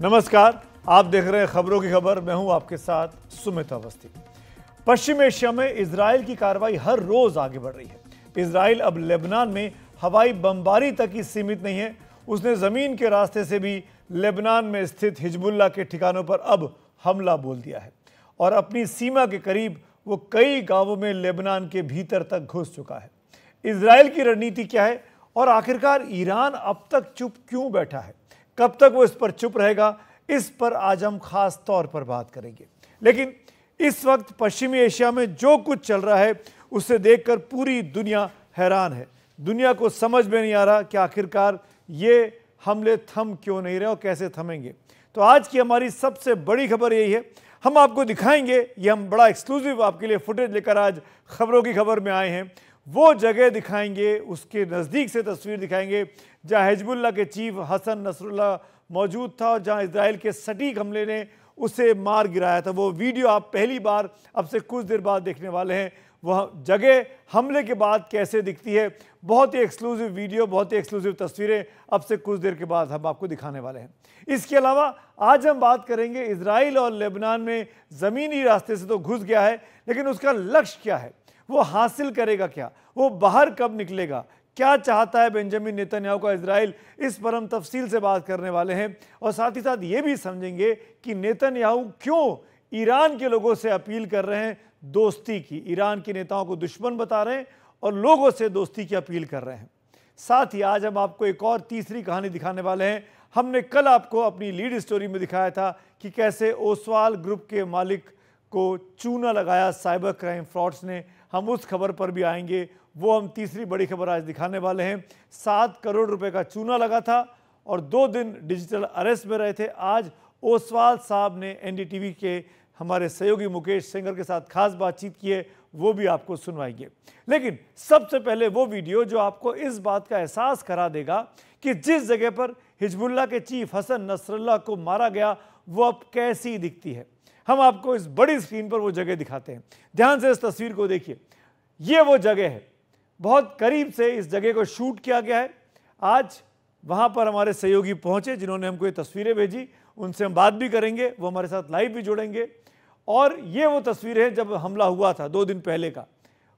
नमस्कार, आप देख रहे हैं खबरों की खबर। मैं हूं आपके साथ सुमित अवस्थी। पश्चिम एशिया में इजराइल की कार्रवाई हर रोज आगे बढ़ रही है। इजराइल अब लेबनान में हवाई बमबारी तक ही सीमित नहीं है, उसने जमीन के रास्ते से भी लेबनान में स्थित हिजबुल्लाह के ठिकानों पर अब हमला बोल दिया है और अपनी सीमा के करीब वो कई गांवों में लेबनान के भीतर तक घुस चुका है। इजराइल की रणनीति क्या है और आखिरकार ईरान अब तक चुप क्यों बैठा है? कब तक वो इस पर चुप रहेगा, इस पर आज हम खास तौर पर बात करेंगे। लेकिन इस वक्त पश्चिमी एशिया में जो कुछ चल रहा है उसे देखकर पूरी दुनिया हैरान है। दुनिया को समझ में नहीं आ रहा कि आखिरकार ये हमले थम क्यों नहीं रहे और कैसे थमेंगे। तो आज की हमारी सबसे बड़ी खबर यही है, हम आपको दिखाएंगे, ये हम बड़ा एक्सक्लूसिव आपके लिए फुटेज लेकर आज खबरों की खबर में आए हैं। वो जगह दिखाएंगे, उसके नज़दीक से तस्वीर दिखाएंगे जहां हिजबुल्लाह के चीफ हसन नसरुल्लाह मौजूद था और जहां इजराइल के सटीक हमले ने उसे मार गिराया था। वो वीडियो आप पहली बार अब से कुछ देर बाद देखने वाले हैं। वह जगह हमले के बाद कैसे दिखती है, बहुत ही एक्सक्लूसिव वीडियो, बहुत ही एक्सक्लूसिव तस्वीरें अब से कुछ देर के बाद हम आपको दिखाने वाले हैं। इसके अलावा आज हम बात करेंगे इजराइल और लेबनान में ज़मीनी रास्ते से तो घुस गया है, लेकिन उसका लक्ष्य क्या है, वो हासिल करेगा क्या, वो बाहर कब निकलेगा, क्या चाहता है बेंजामिन नेतन्याहू का इजराइल, इस पर हम तफसील से बात करने वाले हैं। और साथ ही साथ ये भी समझेंगे कि नेतन्याहू क्यों ईरान के लोगों से अपील कर रहे हैं दोस्ती की, ईरान के नेताओं को दुश्मन बता रहे हैं और लोगों से दोस्ती की अपील कर रहे हैं। साथ ही आज हम आपको एक और तीसरी कहानी दिखाने वाले हैं। हमने कल आपको अपनी लीड स्टोरी में दिखाया था कि कैसे ओसवाल ग्रुप के मालिक को चूना लगाया साइबर क्राइम फ्रॉड्स ने। हम उस खबर पर भी आएंगे, वो हम तीसरी बड़ी खबर आज दिखाने वाले हैं। 7 करोड़ रुपए का चूना लगा था और 2 दिन डिजिटल अरेस्ट में रहे थे। आज ओसवाल साहब ने एनडीटीवी के हमारे सहयोगी मुकेश सेंगर के साथ खास बातचीत की है, वो भी आपको सुनवाएंगे। लेकिन सबसे पहले वो वीडियो जो आपको इस बात का एहसास करा देगा कि जिस जगह पर हिजबुल्लाह के चीफ हसन नसरुल्लाह को मारा गया वो अब कैसी दिखती है। हम आपको इस बड़ी स्क्रीन पर वो जगह दिखाते हैं। ध्यान से इस तस्वीर को देखिए, ये वो जगह है, बहुत करीब से इस जगह को शूट किया गया है। आज वहाँ पर हमारे सहयोगी पहुँचे जिन्होंने हमको ये तस्वीरें भेजी, उनसे हम बात भी करेंगे, वो हमारे साथ लाइव भी जुड़ेंगे। और ये वो तस्वीरें हैं जब हमला हुआ था 2 दिन पहले का,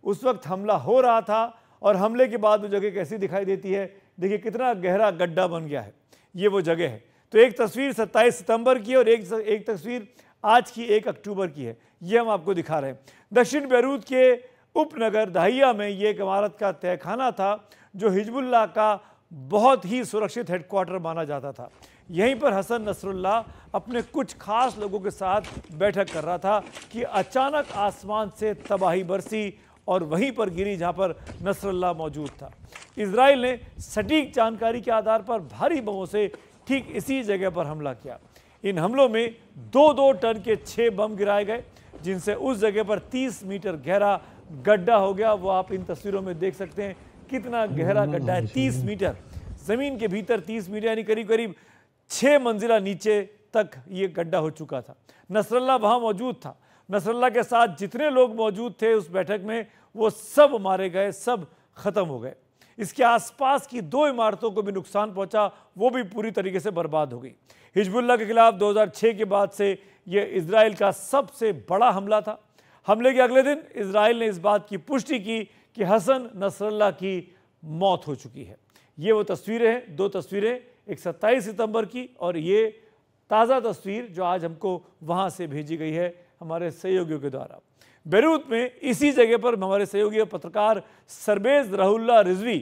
उस वक्त हमला हो रहा था और हमले के बाद वो जगह कैसी दिखाई देती है। देखिए कितना गहरा गड्ढा बन गया है, ये वो जगह है। तो एक तस्वीर 27 सितंबर की और एक तस्वीर आज की 1 अक्टूबर की है, ये हम आपको दिखा रहे हैं। दक्षिण बैरूत के उपनगर दाहिया में ये एक इमारत का तहखाना था जो हिजबुल्लाह का बहुत ही सुरक्षित हेडक्वार्टर माना जाता था। यहीं पर हसन नसरुल्लाह अपने कुछ खास लोगों के साथ बैठक कर रहा था कि अचानक आसमान से तबाही बरसी और वहीं पर गिरी जहां पर नसरुल्लाह मौजूद था। इजराइल ने सटीक जानकारी के आधार पर भारी बमों से ठीक इसी जगह पर हमला किया। इन हमलों में 2-2 टन के 6 बम गिराए गए, जिनसे उस जगह पर 30 मीटर गहरा गड्ढा हो गया। वो आप इन तस्वीरों में देख सकते हैं कितना गहरा गड्ढा है, 30 मीटर जमीन के भीतर, 30 मीटर यानी करीब करीब 6 मंजिला नीचे तक ये गड्ढा हो चुका था। नसरुल्लाह वहां मौजूद था। नसरुल्लाह के साथ जितने लोग मौजूद थे उस बैठक में वो सब मारे गए, सब खत्म हो गए। इसके आसपास की 2 इमारतों को भी नुकसान पहुंचा, वो भी पूरी तरीके से बर्बाद हो गई। हिजबुल्लाह के खिलाफ 2006 के बाद से यह इजराइल का सबसे बड़ा हमला था। हमले के अगले दिन इजराइल ने इस बात की पुष्टि की कि हसन नसरुल्लाह की मौत हो चुकी है। ये वो तस्वीरें हैं, 2 तस्वीरें, एक 27 सितंबर की और ये ताज़ा तस्वीर जो आज हमको वहाँ से भेजी गई है हमारे सहयोगियों के द्वारा। बैरूत में इसी जगह पर हमारे सहयोगी पत्रकार सरबेज रहुल्ला रिजवी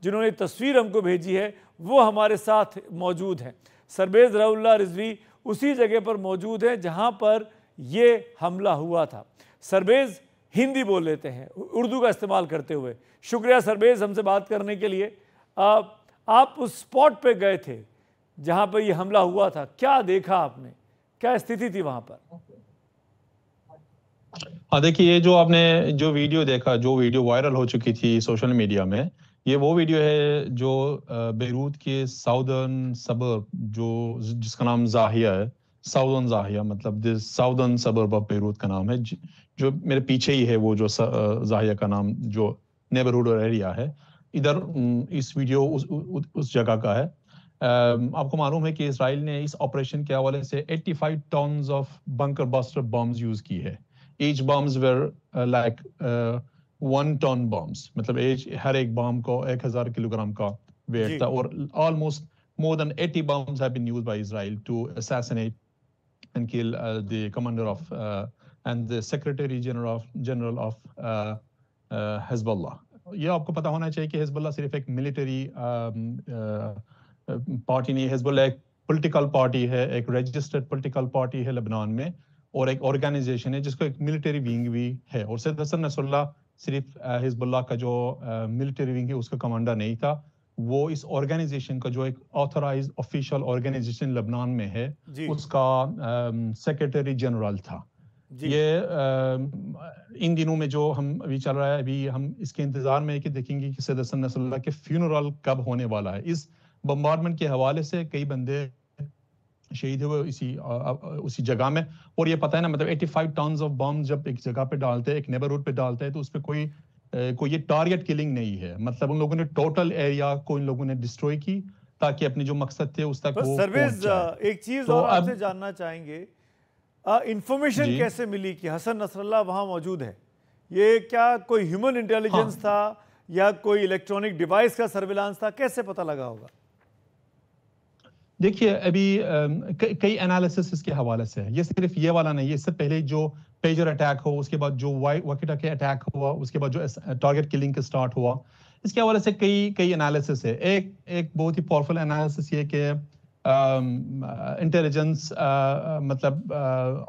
जिन्होंने तस्वीर हमको भेजी है वो हमारे साथ मौजूद हैं। सरबेज रहुल्ला रिजवी उसी जगह पर मौजूद हैं जहाँ पर ये हमला हुआ था। सरबेज हिंदी बोल लेते हैं उर्दू का इस्तेमाल करते हुए। शुक्रिया सरबेज हमसे बात करने के लिए। आप उस स्पॉट पे गए थे जहां पर ये हमला हुआ था, क्या देखा आपने, क्या स्थिति थी वहां पर? हाँ देखिए, ये जो आपने जो वीडियो देखा, जो वीडियो वायरल हो चुकी थी सोशल मीडिया में, ये वो वीडियो है जो बेरूत के साउदर्न सबर्ब जो जिसका नाम जाहिया है, साउदर्न जाहिया मतलब this southern suburb of Beirut का नाम है, जो मेरे पीछे ही है वो जो जाहिया का नाम जो नेबरहुड एरिया है। इधर इस वीडियो उस जगह का है। आपको मालूम है कि इसराइल ने इस ऑपरेशन के हवाले से 85 tons of bunker buster bombs use की है। Each bombs were like 1 ton bombs, मतलब हर एक बम को 1000 किलोग्राम का वेट था, और almost more than 80 bombs have been used by Israel to assassinate and kill the commander of and the secretary general of Hezbollah. ये आपको पता होना चाहिए कि हिजबुल्लाह सिर्फ एक मिलिट्री पार्टी नहीं है। हिजबुल्लाह एक पॉलिटिकल पार्टी है, एक रजिस्टर्ड पॉलिटिकल पार्टी है लेबनान में, और एक ऑर्गेनाइजेशन है जिसको एक मिलिट्री विंग भी है। और सैयद हसन नसरुल्लाह सिर्फ हिजबुल्लाह का जो मिलिट्री विंग है उसका कमांडर नहीं था, वो इस ऑर्गेनाइजेशन का जो एक ऑथराइज्ड ऑफिशियल ऑर्गेनाइजेशन लेबनान में है उसका सेक्रेटरी जनरल था। ये इन दिनों में जो हम अभी चल रहा है, अभी हम इसके इंतजार में है कि देखेंगे कि सैयद हसन नसरुल्लाह के फ्यूनरल कब होने वाला है। इस बम्बार्डमेंट के हवाले से कई बंदे शहीद हुए उसी जगह में, और ये पता है ना, मतलब 85 टन्स ऑफ बम जब एक जगह पे डालते हैं, एक नेबरहुड पे डालते हैं, तो उसपे कोई ये टारगेट किलिंग नहीं है। मतलब उन लोगों ने टोटल एरिया को इन लोगों ने डिस्ट्रॉय की ताकि अपने जो मकसद थे उस तक वो पहुंच जाए। एक चीज तो और आपसे जानना चाहेंगे, इंफॉर्मेशन कैसे मिली कि हसन नसरुल्लाह वहां मौजूद है? ये क्या कोई ह्यूमन इंटेलिजेंस था या कोई इलेक्ट्रॉनिक डिवाइस का सर्विलांस था? कैसे पता लगा होगा? देखिए, अभी कई एनालिसिस इसके हवाले से है। ये सिर्फ ये वाला नहीं है, इससे पहले जो पेजर अटैक हो, उसके बाद जो वॉकी-टॉकी अटैक हुआ, उसके बाद जो टारगेट किलिंग का स्टार्ट हुआ, इसके हवाले से कई एनालिसिस है। एक बहुत ही पावरफुल एनालिसिस ये कि इंटेलिजेंस मतलब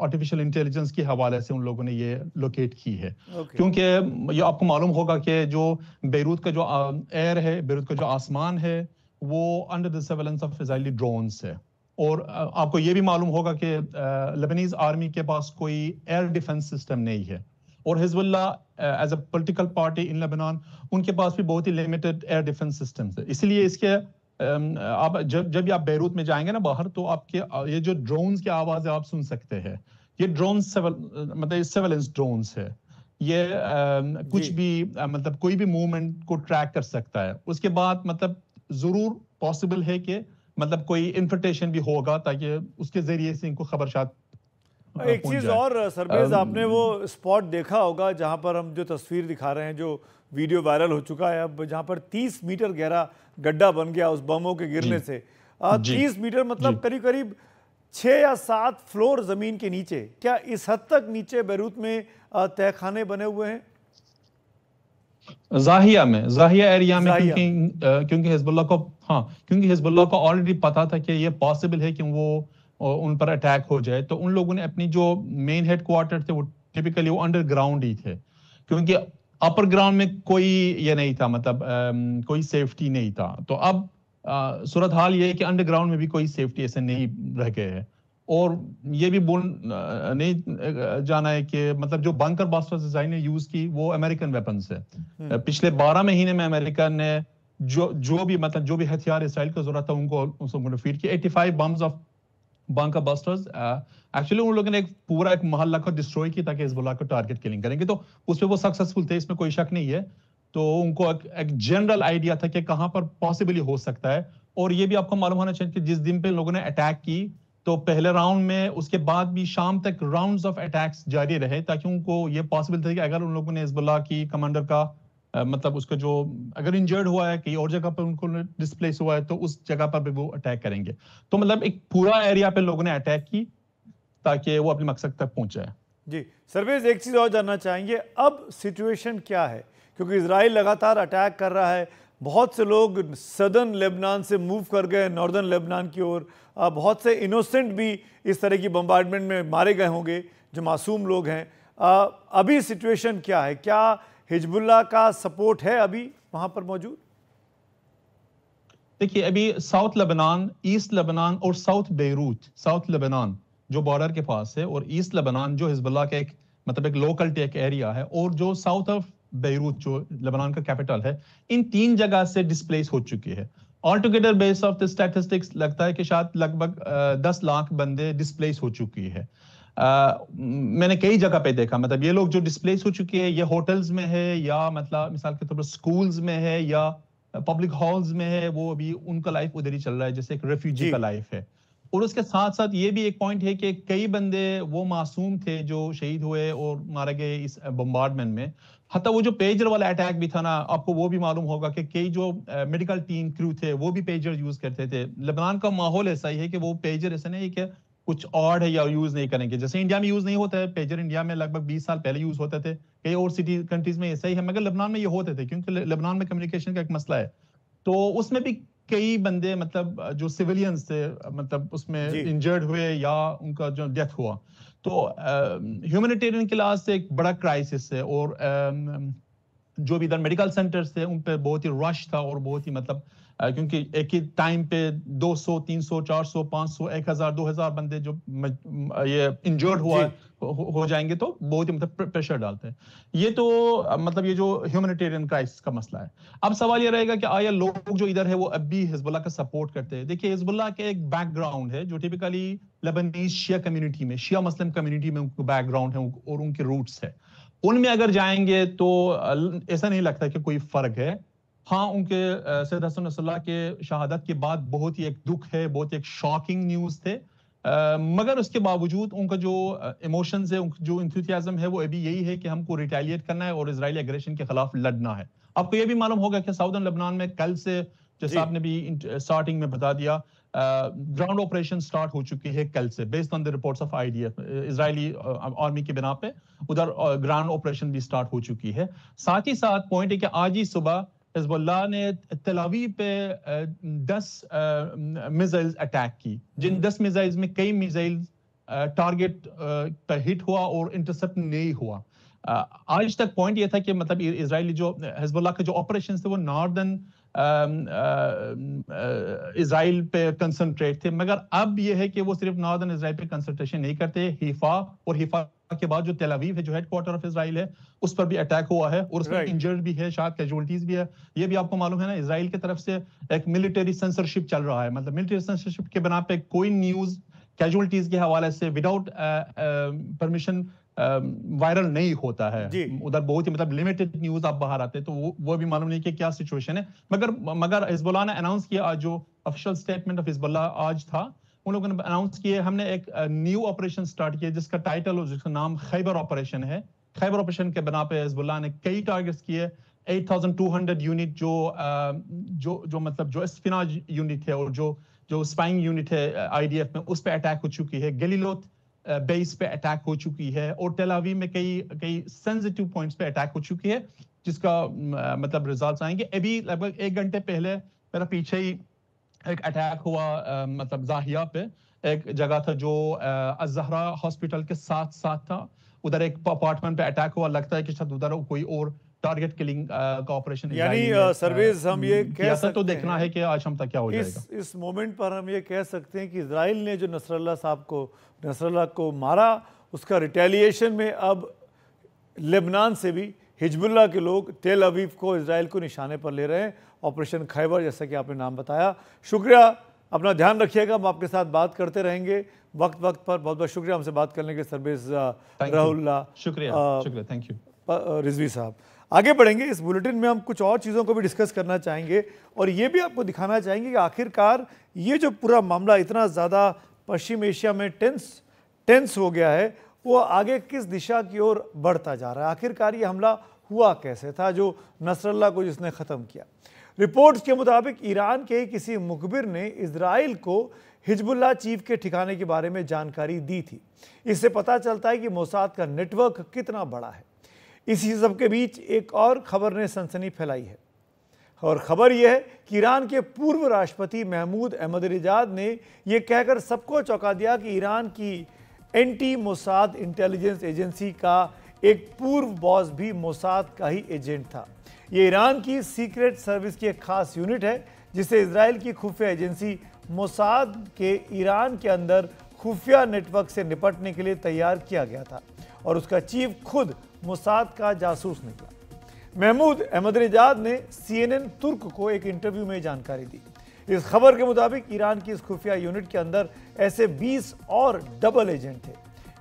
आर्टिफिशियल इंटेलिजेंस के हवाले से उन लोगों ने ये लोकेट की है। क्योंकि ये आपको मालूम होगा कि जो बेरूत का जो एयर है, बेरूत का जो आसमान है, वो under the surveillance of Israeli drones है। और आपको ये भी मालूम होगा कि लेबनीज आर्मी के पास कोई एयर डिफेंस सिस्टम नहीं है, और Hezbollah as a political party in Lebanon उनके पास भी बहुत ही लिमिटेड एयर डिफेंस सिस्टम्स है। इसलिए इसके आप जब आप बेरूत में जाएंगे ना बाहर, तो आपके ये जो ड्रोन्स की आवाज़ आप सुन सकते हैं, ये ड्रोन्स मतलब सर्वेलेंस ड्रोन्स है। ये कुछ भी मतलब कोई भी मूवमेंट को ट्रैक कर सकता है। उसके बाद मतलब जरूर पॉसिबल है कि मतलब कोई इन्फिल्ट्रेशन भी होगा ताकि उसके जरिए से इनको खबर शायद एक चीज और सरबेज, आपने वो स्पॉट देखा होगा जहां पर हम जो तस्वीर दिखा रहे हैं, जो वीडियो वायरल हो चुका है अब, जहां पर 30 मीटर गहरा गड्ढा बन गया उस बमों के गिरने से। 30 मीटर मतलब करीब करीब 6 या 7 फ्लोर जमीन के नीचे। क्या इस हद तक नीचे बेरूत में तहखाने बने हुए हैं? जाहिया एरिया में, क्योंकि हिजबुल्लाह को क्योंकि हिजबुल्लाह को ऑलरेडी पता था कि ये पॉसिबल है कि वो उन पर अटैक हो जाए, तो उन लोगों ने अपनी जो मेन हेडक्वार्टर थे वो टिपिकली वो अंडरग्राउंड ही थे, क्योंकि अपर ग्राउंड में कोई ये नहीं था, मतलब कोई सेफ्टी नहीं था। तो अब सूरत हाल ये है कि अंडरग्राउंड में भी कोई सेफ्टी ऐसे नहीं रह गए है। और ये भी नहीं जाना है कि मतलब जो बंकर बस्टर्स इजराइल ने यूज की वो अमेरिकन वेपन्स है। पिछले 12 महीने में अमेरिका ने जो भी हथियार इसराइल को जरूरत था उनको फीड किया। 85 bombs of bunker busters. Actually उन लोगों ने पूरा एक मोहल्ला को डिस्ट्रॉय किया ताकि हिजबुल्लाह को टारगेट किलिंग करेंगे, तो उसमें वो सक्सेसफुल थे, इसमें कोई शक नहीं है। तो उनको एक जनरल आइडिया था कि कहां पर पॉसिबली हो सकता है। और ये भी आपको मालूम होना चाहिए कि जिस दिन पे लोगों ने अटैक की, तो पहले राउंड में, उसके बाद भी शाम तक राउंड्स ऑफ अटैक्स जारी रहे, ताकि उनको ये पॉसिबल था कि अगर उन लोगों ने हिजबुल्लाह की कमांडर का मतलब उसका जो अगर इंजर्ड हुआ है, कहीं और जगह पर उनको डिस्प्लेस हुआ है, तो उस जगह पर भी वो अटैक करेंगे। तो मतलब एक पूरा एरिया पे लोगों ने अटैक की ताकि वो अपने मकसद तक पहुंच जाए। जी सरवेज, एक चीज और जानना चाहेंगे, अब सिचुएशन क्या है? क्योंकि इजराइल लगातार अटैक कर रहा है, बहुत से लोग सदर्न लेबनान से मूव कर गए नॉर्दर्न लेबनान की ओर, बहुत से इनोसेंट भी इस तरह की बम्बार्डमेंट में मारे गए होंगे जो मासूम लोग हैं। अभी सिचुएशन क्या है? क्या हिजबुल्लाह का सपोर्ट है अभी वहां पर मौजूद? देखिए, अभी साउथ लेबनान, ईस्ट लेबनान और साउथ बेरूत, साउथ लेबनान जो बॉर्डर के पास है, और ईस्ट लेबनान जो हिजबुल्लाह का एक लोकल टेक एरिया है, और जो साउथ ऑफ बेरूत जो लेबनान का कैपिटल है, इन 3 जगह से डिस्प्लेस हो चुकी है। All together base of the statistics लगता है कि शायद लगभग 10 लाख बंदे डिस्प्लेस हो चुकी है। मैंने कई जगह पे देखा, मतलब ये लोग जो डिस्प्लेस हो चुके हैं, ये होटल्स में है, या मतलब मिसाल के तौर पर स्कूल्स में है, या पब्लिक हॉल्स में है, वो अभी उनका लाइफ उधर ही चल रहा है जैसे एक रेफ्यूजी का लाइफ है। और उसके साथ साथ ये भी एक पॉइंट है कि कई बंदे वो मासूम थे जो शहीद हुए और मारे गए इस बम्बार्डमेंट में। हत्ता वो जो पेजर वाला अटैक भी था ना, आपको वो भी मालूम होगा कि कई जो मेडिकल टीम क्रू थे वो भी पेजर यूज करते थे। लेबनान का माहौल ऐसा ही है कि वो पेजर ऐसा नहीं है कि कुछ ऑड है या यूज नहीं करेंगे। जैसे इंडिया में यूज नहीं होता है पेजर, इंडिया में लगभग 20 साल पहले यूज होते थे, कई और सिटी कंट्रीज में ऐसा ही है, मगर लेबनान में ये होते थे क्योंकि लेबनान में कम्युनिकेशन का एक मसला है। तो उसमें भी कई बंदे मतलब जो सिविलियंस थे मतलब उसमें इंजर्ड हुए या उनका जो डेथ हुआ। तो ह्यूमैनिटेरियन के लिहाज से एक बड़ा क्राइसिस है। और जो भी इधर मेडिकल सेंटर्स थे उन पे बहुत ही रश था और बहुत ही मतलब क्योंकि एक ही टाइम पे 200, 300, 400, 500, 1000, 2000 बंदे जो ये इंजर्ड हो जाएंगे तो बहुत ही मतलब प्रेशर डालते हैं। ये तो मतलब ये जो ह्यूमैनिटेरियन क्राइसिस का मसला है। अब सवाल ये रहेगा कि आया लोग जो इधर है वो अब भी हिजबुल्लाह का सपोर्ट करते हैं। देखिए हिजबुल्लाह के एक बैकग्राउंड है जो टिपिकली लेबनीज शिया कम्युनिटी में, शिया मुस्लिम कम्युनिटी में उनका बैकग्राउंड है और उनके रूट्स है। उनमें अगर जाएंगे तो ऐसा नहीं लगता कि कोई फर्क है। हाँ, उनके सैयद हसन नसरुल्लाह के शहादत के बाद बहुत ही एक दुख है, बहुत ही एक शॉकिंग न्यूज़ थे, मगर उसके बावजूद उनका जो इमोशंस है, जो इंथुसियाज्म है वो अभी यही है कि हमको रिटेलिएट करना है और इजरायली एग्रेशन के खिलाफ लड़ना है। आपको ये भी मालूम होगा कि साउदर्न लेबनान में कल से, जैसा आपने भी स्टार्टिंग में बता दिया, ग्राउंड ऑपरेशन स्टार्ट हो चुकी है कल से, based on the reports of IDF, Israeli army के बिना पे उधर ग्राउंड ऑपरेशन भी स्टार्ट हो चुकी है। साथ ही साथ पॉइंट है कि आज ही सुबह हिजबुल्लाह ने तेल अवीव पे 10 मिसाइल्स अटैक की, जिन 10 मिसाइल्स में कई मिसाइल्स टारगेट पर हिट हुआ और इंटरसेप्ट नहीं हुआ। आज तक पॉइंट ये था कि मतलब इजरायली जो हिजबुल्लाह के जो ऑपरेशन थे वो नॉर्दर्न इजराइल पे कंसंट्रेट थे, मगर अब ये है कि वो सिर्फ नॉर्दर्न इजराइल पे कंसंट्रेशन नहीं करते, हिफा और हिफा के बाद जो तेल अवीव है जो हेडक्वार्टर ऑफ इजराइल है उस पर भी अटैक हुआ है और उसमें इंजर्ड भी है, शायद कैजुअलिटीज भी है। ये भी आपको मालूम है ना, इजराइल की तरफ से एक मिलिट्री सेंसरशिप चल रहा है, मतलब मिलिट्री सेंसरशिप के बना पे कोई न्यूज कैजुअलिटीज के हवाले से विदाउट परमिशन वायरल नहीं होता है। उधर बहुत ही मतलब लिमिटेड न्यूज आप बाहर आते हैं, तो वो भी मालूम नहीं कि क्या सिचुएशन है। मगर हिजबुल्लाह ने अनाउंस किया, आज जो ऑफिशियल स्टेटमेंट ऑफ हिजबुल्लाह आज था, उन लोगों ने अनाउंस किए हमने एक न्यू ऑपरेशन स्टार्ट किया जिसका टाइटल और जिसका नाम खैबर ऑपरेशन है। खैबर ऑपरेशन के बना पे हिजबुल्लाह ने कई टारगेट्स किए, 8200 यूनिट जो मतलब जो एस्पिनाज यूनिट है और जो स्पाइंग यूनिट है आईडीएफ में, उस पे अटैक हो चुकी है। गलीलोत बेस पे अटैक हो चुकी है और तेल अवीव में कई सेंसिटिव पॉइंट्स पे अटैक हो चुकी है, जिसका मतलब रिजल्ट्स आएंगे। अभी लगभग 1 घंटे पहले मेरा पीछे ही एक अटैक हुआ, मतलब जाहिया पे एक जगह था जो अज़हरा हॉस्पिटल के साथ था, उधर एक अपार्टमेंट पे अटैक हुआ। लगता है कि शायद उधर कोई और टारगेट किलिंग का ऑपरेशन, यानी सर्वेज हम ये कह सकते तो देखना है कि आज हम तक क्या हो जाएगा। इस मोमेंट पर हम ये कह सकते हैं कि इजराइल ने जो नसरल्लाह को मारा, उसका रिटेलिएशन में अब लेबनान से भी हिजबुल्लाह के लोग तेल अवीव को, इजराइल को निशाने पर ले रहे हैं। ऑपरेशन खैबर, जैसा कि आपने नाम बताया। शुक्रिया, अपना ध्यान रखिएगा, हम आपके साथ बात करते रहेंगे वक्त पर। बहुत बहुत शुक्रिया हमसे बात करने के सरबेज रहूल्ला, शुक्रिया, थैंक यू रिजवी साहब। आगे बढ़ेंगे इस बुलेटिन में, हम कुछ और चीज़ों को भी डिस्कस करना चाहेंगे और ये भी आपको दिखाना चाहेंगे कि आखिरकार ये जो पूरा मामला इतना ज़्यादा पश्चिम एशिया में टेंस हो गया है, वो आगे किस दिशा की ओर बढ़ता जा रहा है। आखिरकार ये हमला हुआ कैसे था जो नसरल्लाह को जिसने ख़त्म किया। रिपोर्ट्स के मुताबिक ईरान के किसी मुखबिर ने इजराइल को हिजबुल्लाह चीफ के ठिकाने के बारे में जानकारी दी थी। इससे पता चलता है कि मोसाद का नेटवर्क कितना बड़ा है। इसी सब के बीच एक और खबर ने सनसनी फैलाई है और खबर यह है कि ईरान के पूर्व राष्ट्रपति महमूद अहमदीनेजाद ने यह कहकर सबको चौंका दिया कि ईरान की एंटी मोसाद इंटेलिजेंस एजेंसी का एक पूर्व बॉस भी मोसाद का ही एजेंट था। ये ईरान की सीक्रेट सर्विस की एक खास यूनिट है जिसे इजराइल की खुफिया एजेंसी मोसाद के ईरान के अंदर खुफिया नेटवर्क से निपटने के लिए तैयार किया गया था और उसका चीफ खुद मोसाद का जासूस निकला। महमूद अहमदीनेजाद ने CNN तुर्क को एक इंटरव्यू में जानकारी दी। इस खबर के मुताबिक ईरान की इस खुफिया यूनिट के अंदर ऐसे 20 और डबल एजेंट थे।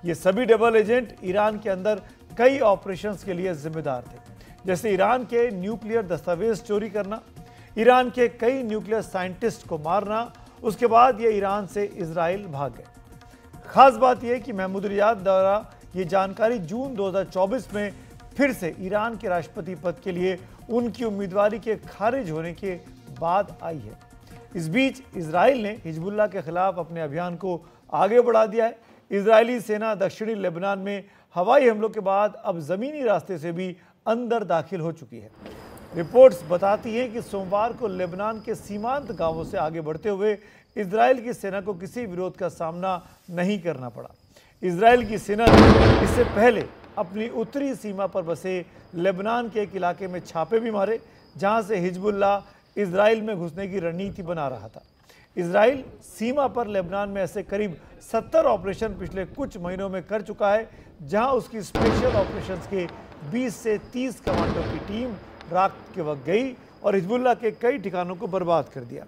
ये सभी डबल एजेंट ईरान के अंदर कई ऑपरेशंस के लिए जिम्मेदार थे, जैसे ईरान के न्यूक्लियर दस्तावेज चोरी करना, ईरान के कई न्यूक्लियर साइंटिस्ट को मारना, उसके बाद ये ईरान से इजराइल भाग गए। खास बात यह कि महमूद रियाद द्वारा ये जानकारी जून 2024 में फिर से ईरान के राष्ट्रपति पद के लिए उनकी उम्मीदवारी के खारिज होने के बाद आई है। इस बीच इजराइल ने हिजबुल्लाह के खिलाफ अपने अभियान को आगे बढ़ा दिया है। इजरायली सेना दक्षिणी लेबनान में हवाई हमलों के बाद अब जमीनी रास्ते से भी अंदर दाखिल हो चुकी है। रिपोर्ट्स बताती हैं कि सोमवार को लेबनान के सीमांत गांवों से आगे बढ़ते हुए इजराइल की सेना को किसी विरोध का सामना नहीं करना पड़ा। इजराइल की सेना ने इससे पहले अपनी उत्तरी सीमा पर बसे लेबनान के एक इलाके में छापे भी मारे, जहां से हिजबुल्लाह इजराइल में घुसने की रणनीति बना रहा था। इजराइल सीमा पर लेबनान में ऐसे करीब 70 ऑपरेशन पिछले कुछ महीनों में कर चुका है, जहां उसकी स्पेशल ऑपरेशंस के 20 से 30 कमांडो की टीम रात के वक्त गई और हिजबुल्लाह के कई ठिकानों को बर्बाद कर दिया।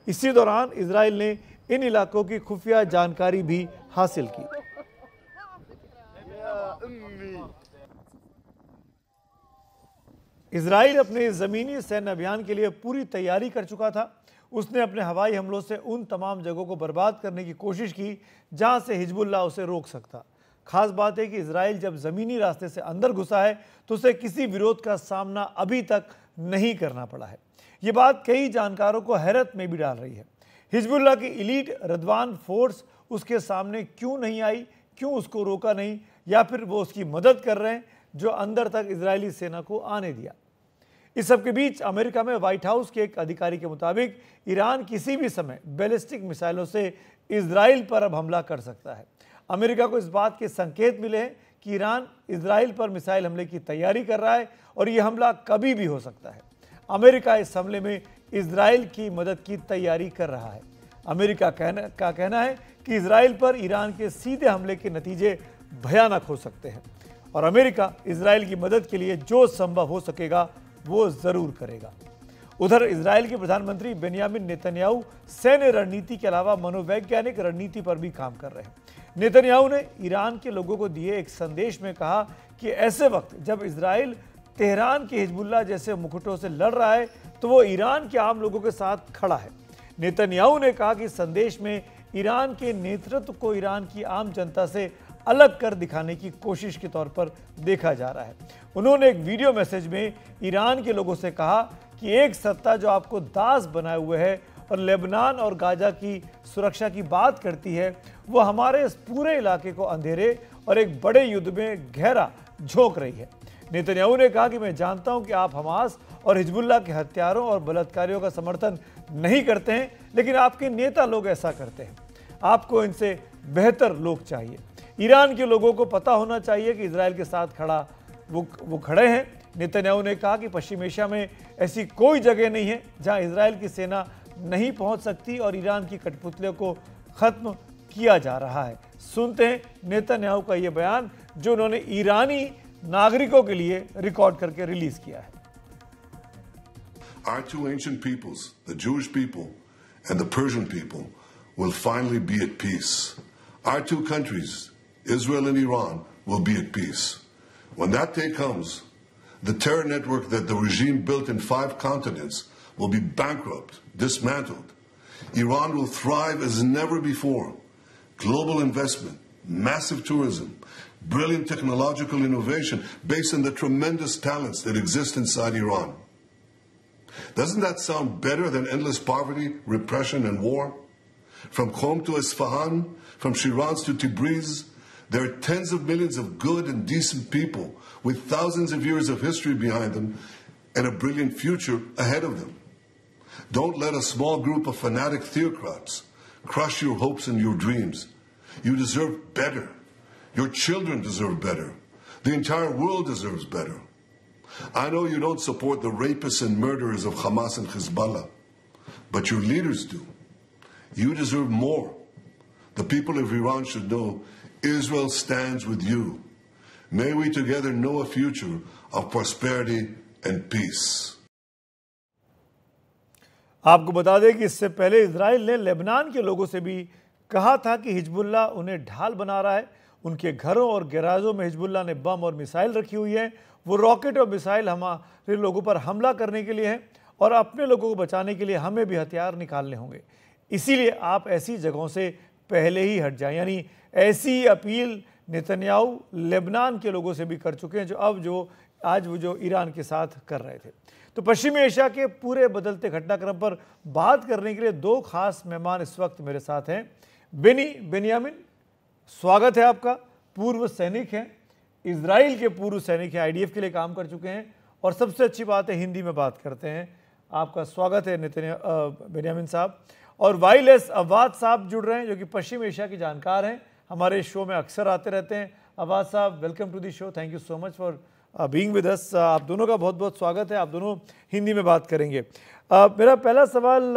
इसी दौरान इजराइल ने इन इलाकों की खुफिया जानकारी भी हासिल की। इजराइल अपने जमीनी सैन्य अभियान के लिए पूरी तैयारी कर चुका था। उसने अपने हवाई हमलों से उन तमाम जगहों को बर्बाद करने की कोशिश की जहां से हिजबुल्लाह उसे रोक सकता। खास बात है कि इजराइल जब जमीनी रास्ते से अंदर घुसा है तो उसे किसी विरोध का सामना अभी तक नहीं करना पड़ा है। ये बात कई जानकारों को हैरत में भी डाल रही है। हिजबुल्लाह की इलीट रदवान फोर्स उसके सामने क्यों नहीं आई, क्यों उसको रोका नहीं, या फिर वो उसकी मदद कर रहे हैं जो अंदर तक इजरायली सेना को आने दिया। इस सब के बीच अमेरिका में व्हाइट हाउस के एक अधिकारी के मुताबिक ईरान किसी भी समय बैलिस्टिक मिसाइलों से इजराइल पर अब हमला कर सकता है। अमेरिका को इस बात के संकेत मिले हैं कि ईरान इजराइल पर मिसाइल हमले की तैयारी कर रहा है और यह हमला कभी भी हो सकता है। अमेरिका इस हमले में इजराइल की मदद की तैयारी कर रहा है। अमेरिका का कहना है कि इजराइल पर ईरान के सीधे हमले के नतीजे भयानक हो सकते हैं और अमेरिका इजराइल की मदद के लिए जो संभव हो सकेगा वो जरूर करेगा। उधर इजराइल के प्रधानमंत्री बेंयामिन नेतन्याहू सैन्य रणनीति के अलावा मनोवैज्ञानिक रणनीति पर भी काम कर रहे हैं। नेतन्याहू ने ईरान के लोगों को दिए एक संदेश में कहा कि ऐसे वक्त जब इजराइल तेहरान के हिजबुल्लाह जैसे मुकुटों से लड़ रहा है तो वो ईरान के आम लोगों के साथ खड़ा है। नेतन्याहू ने कहा कि संदेश में ईरान के नेतृत्व को ईरान की आम जनता से अलग कर दिखाने की कोशिश के तौर पर देखा जा रहा है। उन्होंने एक वीडियो मैसेज में ईरान के लोगों से कहा कि एक सत्ता जो आपको दास बनाए हुए है और लेबनान और गाजा की सुरक्षा की बात करती है, वो हमारे इस पूरे इलाके को अंधेरे और एक बड़े युद्ध में गहरा झोंक रही है। नेतन्याहू ने कहा कि मैं जानता हूं कि आप हमास और हिजबुल्लाह के हत्यारों और बलात्कारियों का समर्थन नहीं करते हैं, लेकिन आपके नेता लोग ऐसा करते हैं। आपको इनसे बेहतर लोग चाहिए। ईरान के लोगों को पता होना चाहिए कि इजराइल के साथ खड़ा वो खड़े हैं। नेतन्याहू ने कहा कि पश्चिम एशिया में ऐसी कोई जगह नहीं है जहां इजराइल की सेना नहीं पहुंच सकती और ईरान की कठपुतलियों को खत्म किया जा रहा है। सुनते हैं नेतन्याहू का यह बयान जो उन्होंने ईरानी नागरिकों के लिए रिकॉर्ड करके रिलीज किया है। Our two ancient peoples, the Jewish people and the Persian people, will finally be at peace. Our two countries, Israel and Iran, will be at peace. When that day comes, the terror network that the regime built in 5 continents will be bankrupt, dismantled. Iran will thrive as never before. Global investment, massive tourism, brilliant technological innovation based on the tremendous talents that exist inside Iran. Doesn't that sound better than endless poverty, repression, and war? From Qom to Isfahan, from Shiraz to Tabriz, there are tens of millions of good and decent people with thousands of years of history behind them and a brilliant future ahead of them. Don't let a small group of fanatic theocrats crush your hopes and your dreams. You deserve better. Your children deserve better. The entire world deserves better. I know you don't support the rapists and murderers of Hamas and Hezbollah, but your leaders do. You deserve more. The people of Iran should know Israel stands with you. May we together know a future of prosperity and peace. आपको बता दें कि इससे पहले Israel ने Lebanon के लोगों से भी कहा था कि हिजबुल्लाह उन्हें ढाल बना रहा है। उनके घरों और गैराजों में हिजबुल्लाह ने बम और मिसाइल रखी हुई है। वो रॉकेट और मिसाइल हमारे लोगों पर हमला करने के लिए हैं और अपने लोगों को बचाने के लिए हमें भी हथियार निकालने होंगे। इसीलिए आप ऐसी जगहों से पहले ही हट जाएं। यानी ऐसी अपील नेतन्याहू लेबनान के लोगों से भी कर चुके हैं, जो आज वो जो ईरान के साथ कर रहे थे। तो पश्चिमी एशिया के पूरे बदलते घटनाक्रम पर बात करने के लिए दो खास मेहमान इस वक्त मेरे साथ हैं। बेनी बेनियामिन, स्वागत है आपका। पूर्व सैनिक हैं, इजराइल के पूर्व सैनिक हैं, IDF के लिए काम कर चुके हैं और सबसे अच्छी बात है हिंदी में बात करते हैं। आपका स्वागत है बेनियामिन साहब। और वाइलेस अवाद साहब जुड़ रहे हैं, जो कि पश्चिम एशिया के जानकार हैं, हमारे शो में अक्सर आते रहते हैं। अवाद साहब, welcome to the show, thank you so much for being with us. आप दोनों का बहुत बहुत स्वागत है। आप दोनों हिंदी में बात करेंगे। मेरा पहला सवाल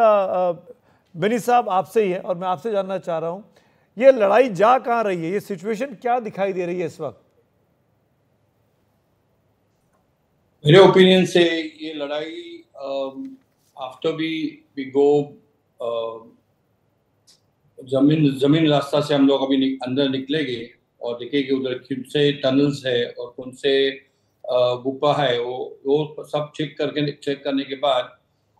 बेनी साहब आपसे ही है और मैं आपसे जानना चाह रहा हूँ, ये लड़ाई जा कहाँ रही है, ये सिचुएशन क्या दिखाई दे रही है इस वक्त? मेरे ओपिनियन से ये लड़ाई आफ्टर वी गो जमीन रास्ता से हम लोग अभी अंदर निकलेंगे और देखेंगे उधर कौन से टनल्स है और कौन से गुफा है, वो सब चेक करने के बाद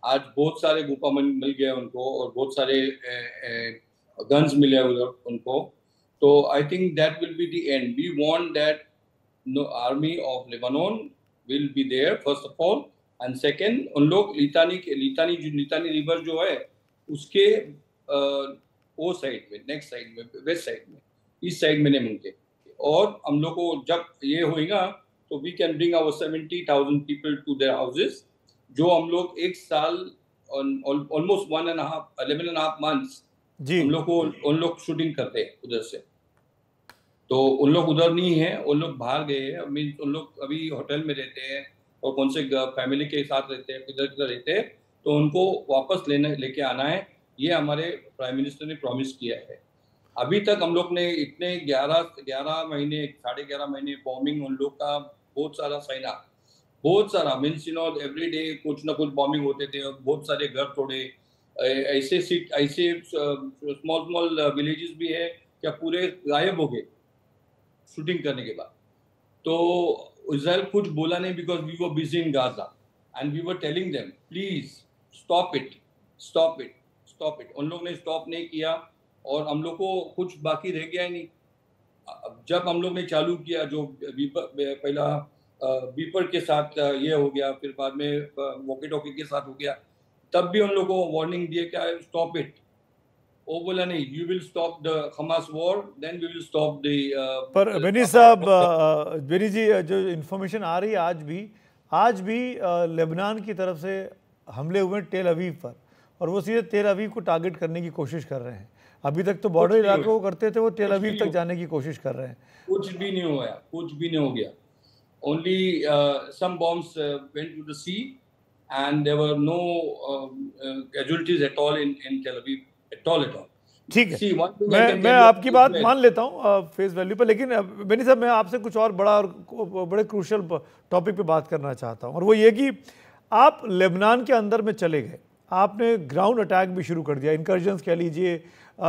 आज बहुत सारे गुफा मिल गए उनको और बहुत सारे गन्स मिले उधर उनको। तो I think that will be the end. We want that no army of Lebanon will be there first of all, and second उन लोग लितानी रिवर जो है उसके वो साइड में, नेक्स्ट साइड में, वेस्ट साइड में, इस साइड में नहीं मिलते। और हम लोग को जब ये होएगा तो we can bring our 70,000 people to their houses, जो हम लोग एक साल ऑलमोस्ट 11.5 मंथ्स हम लोग को उन लोग शूटिंग करते हैं उधर से। तो उन लोग उधर नहीं है, उन लोग बाहर गए हैं, मीन्स उन लोग अभी होटल में रहते हैं और कौन से फैमिली के साथ रहते हैं, किधर रहते हैं, तो उनको वापस लेके आना है। ये हमारे प्राइम मिनिस्टर ने प्रॉमिस किया है। अभी तक हम लोग ने इतने 11 महीने 11.5 महीने बॉम्बिंग उन लोग का बहुत सारा मीन्स एवरी डे कुछ ना कुछ बॉम्बिंग होते थे और बहुत सारे घर तोड़े। ऐसे स्मॉल विलेजेस भी है क्या पूरे गायब हो गए शूटिंग करने के बाद। तो इजराइल कुछ बोला नहीं, because we were busy in Gaza and we were telling them please stop it. उन लोग ने स्टॉप नहीं किया और हम लोग को कुछ बाकी रह गया ही नहीं। जब हम लोग ने चालू किया, जो पहला बीपर के साथ ये हो गया, फिर बाद में वॉकी टॉकी के साथ हो गया, तब भी उन लोग को वार्निंग दिए क्या स्टॉप इट। वो बोला नहीं, you will stop the Hamas war, then we will stop the. पर बेनी साहब, बेनी जी, जो इन्फॉर्मेशन आ रही है आज भी लेबनान की तरफ से हमले हुए टेल अवीव पर, और वो सीधे टेल अवीव को टारगेट करने की कोशिश कर रहे हैं। अभी तक तो बॉर्डर इलाकों को करते थे, वो टेल अवीव तक जाने की कोशिश कर रहे हैं। कुछ भी नहीं हो गया। Only some bombs went to the sea and there were no casualties at all in Tel Aviv at all. ठीक है, मैं आपकी बात मान लेता हूँ फेस वैल्यू पर, लेकिन बेनी साहब मैं आपसे कुछ और बड़े क्रूशल टॉपिक पे बात करना चाहता हूँ, और वो ये कि आप लेबनान के अंदर में चले गए, आपने ग्राउंड अटैक भी शुरू कर दिया, इनकर्जन्स कह लीजिए,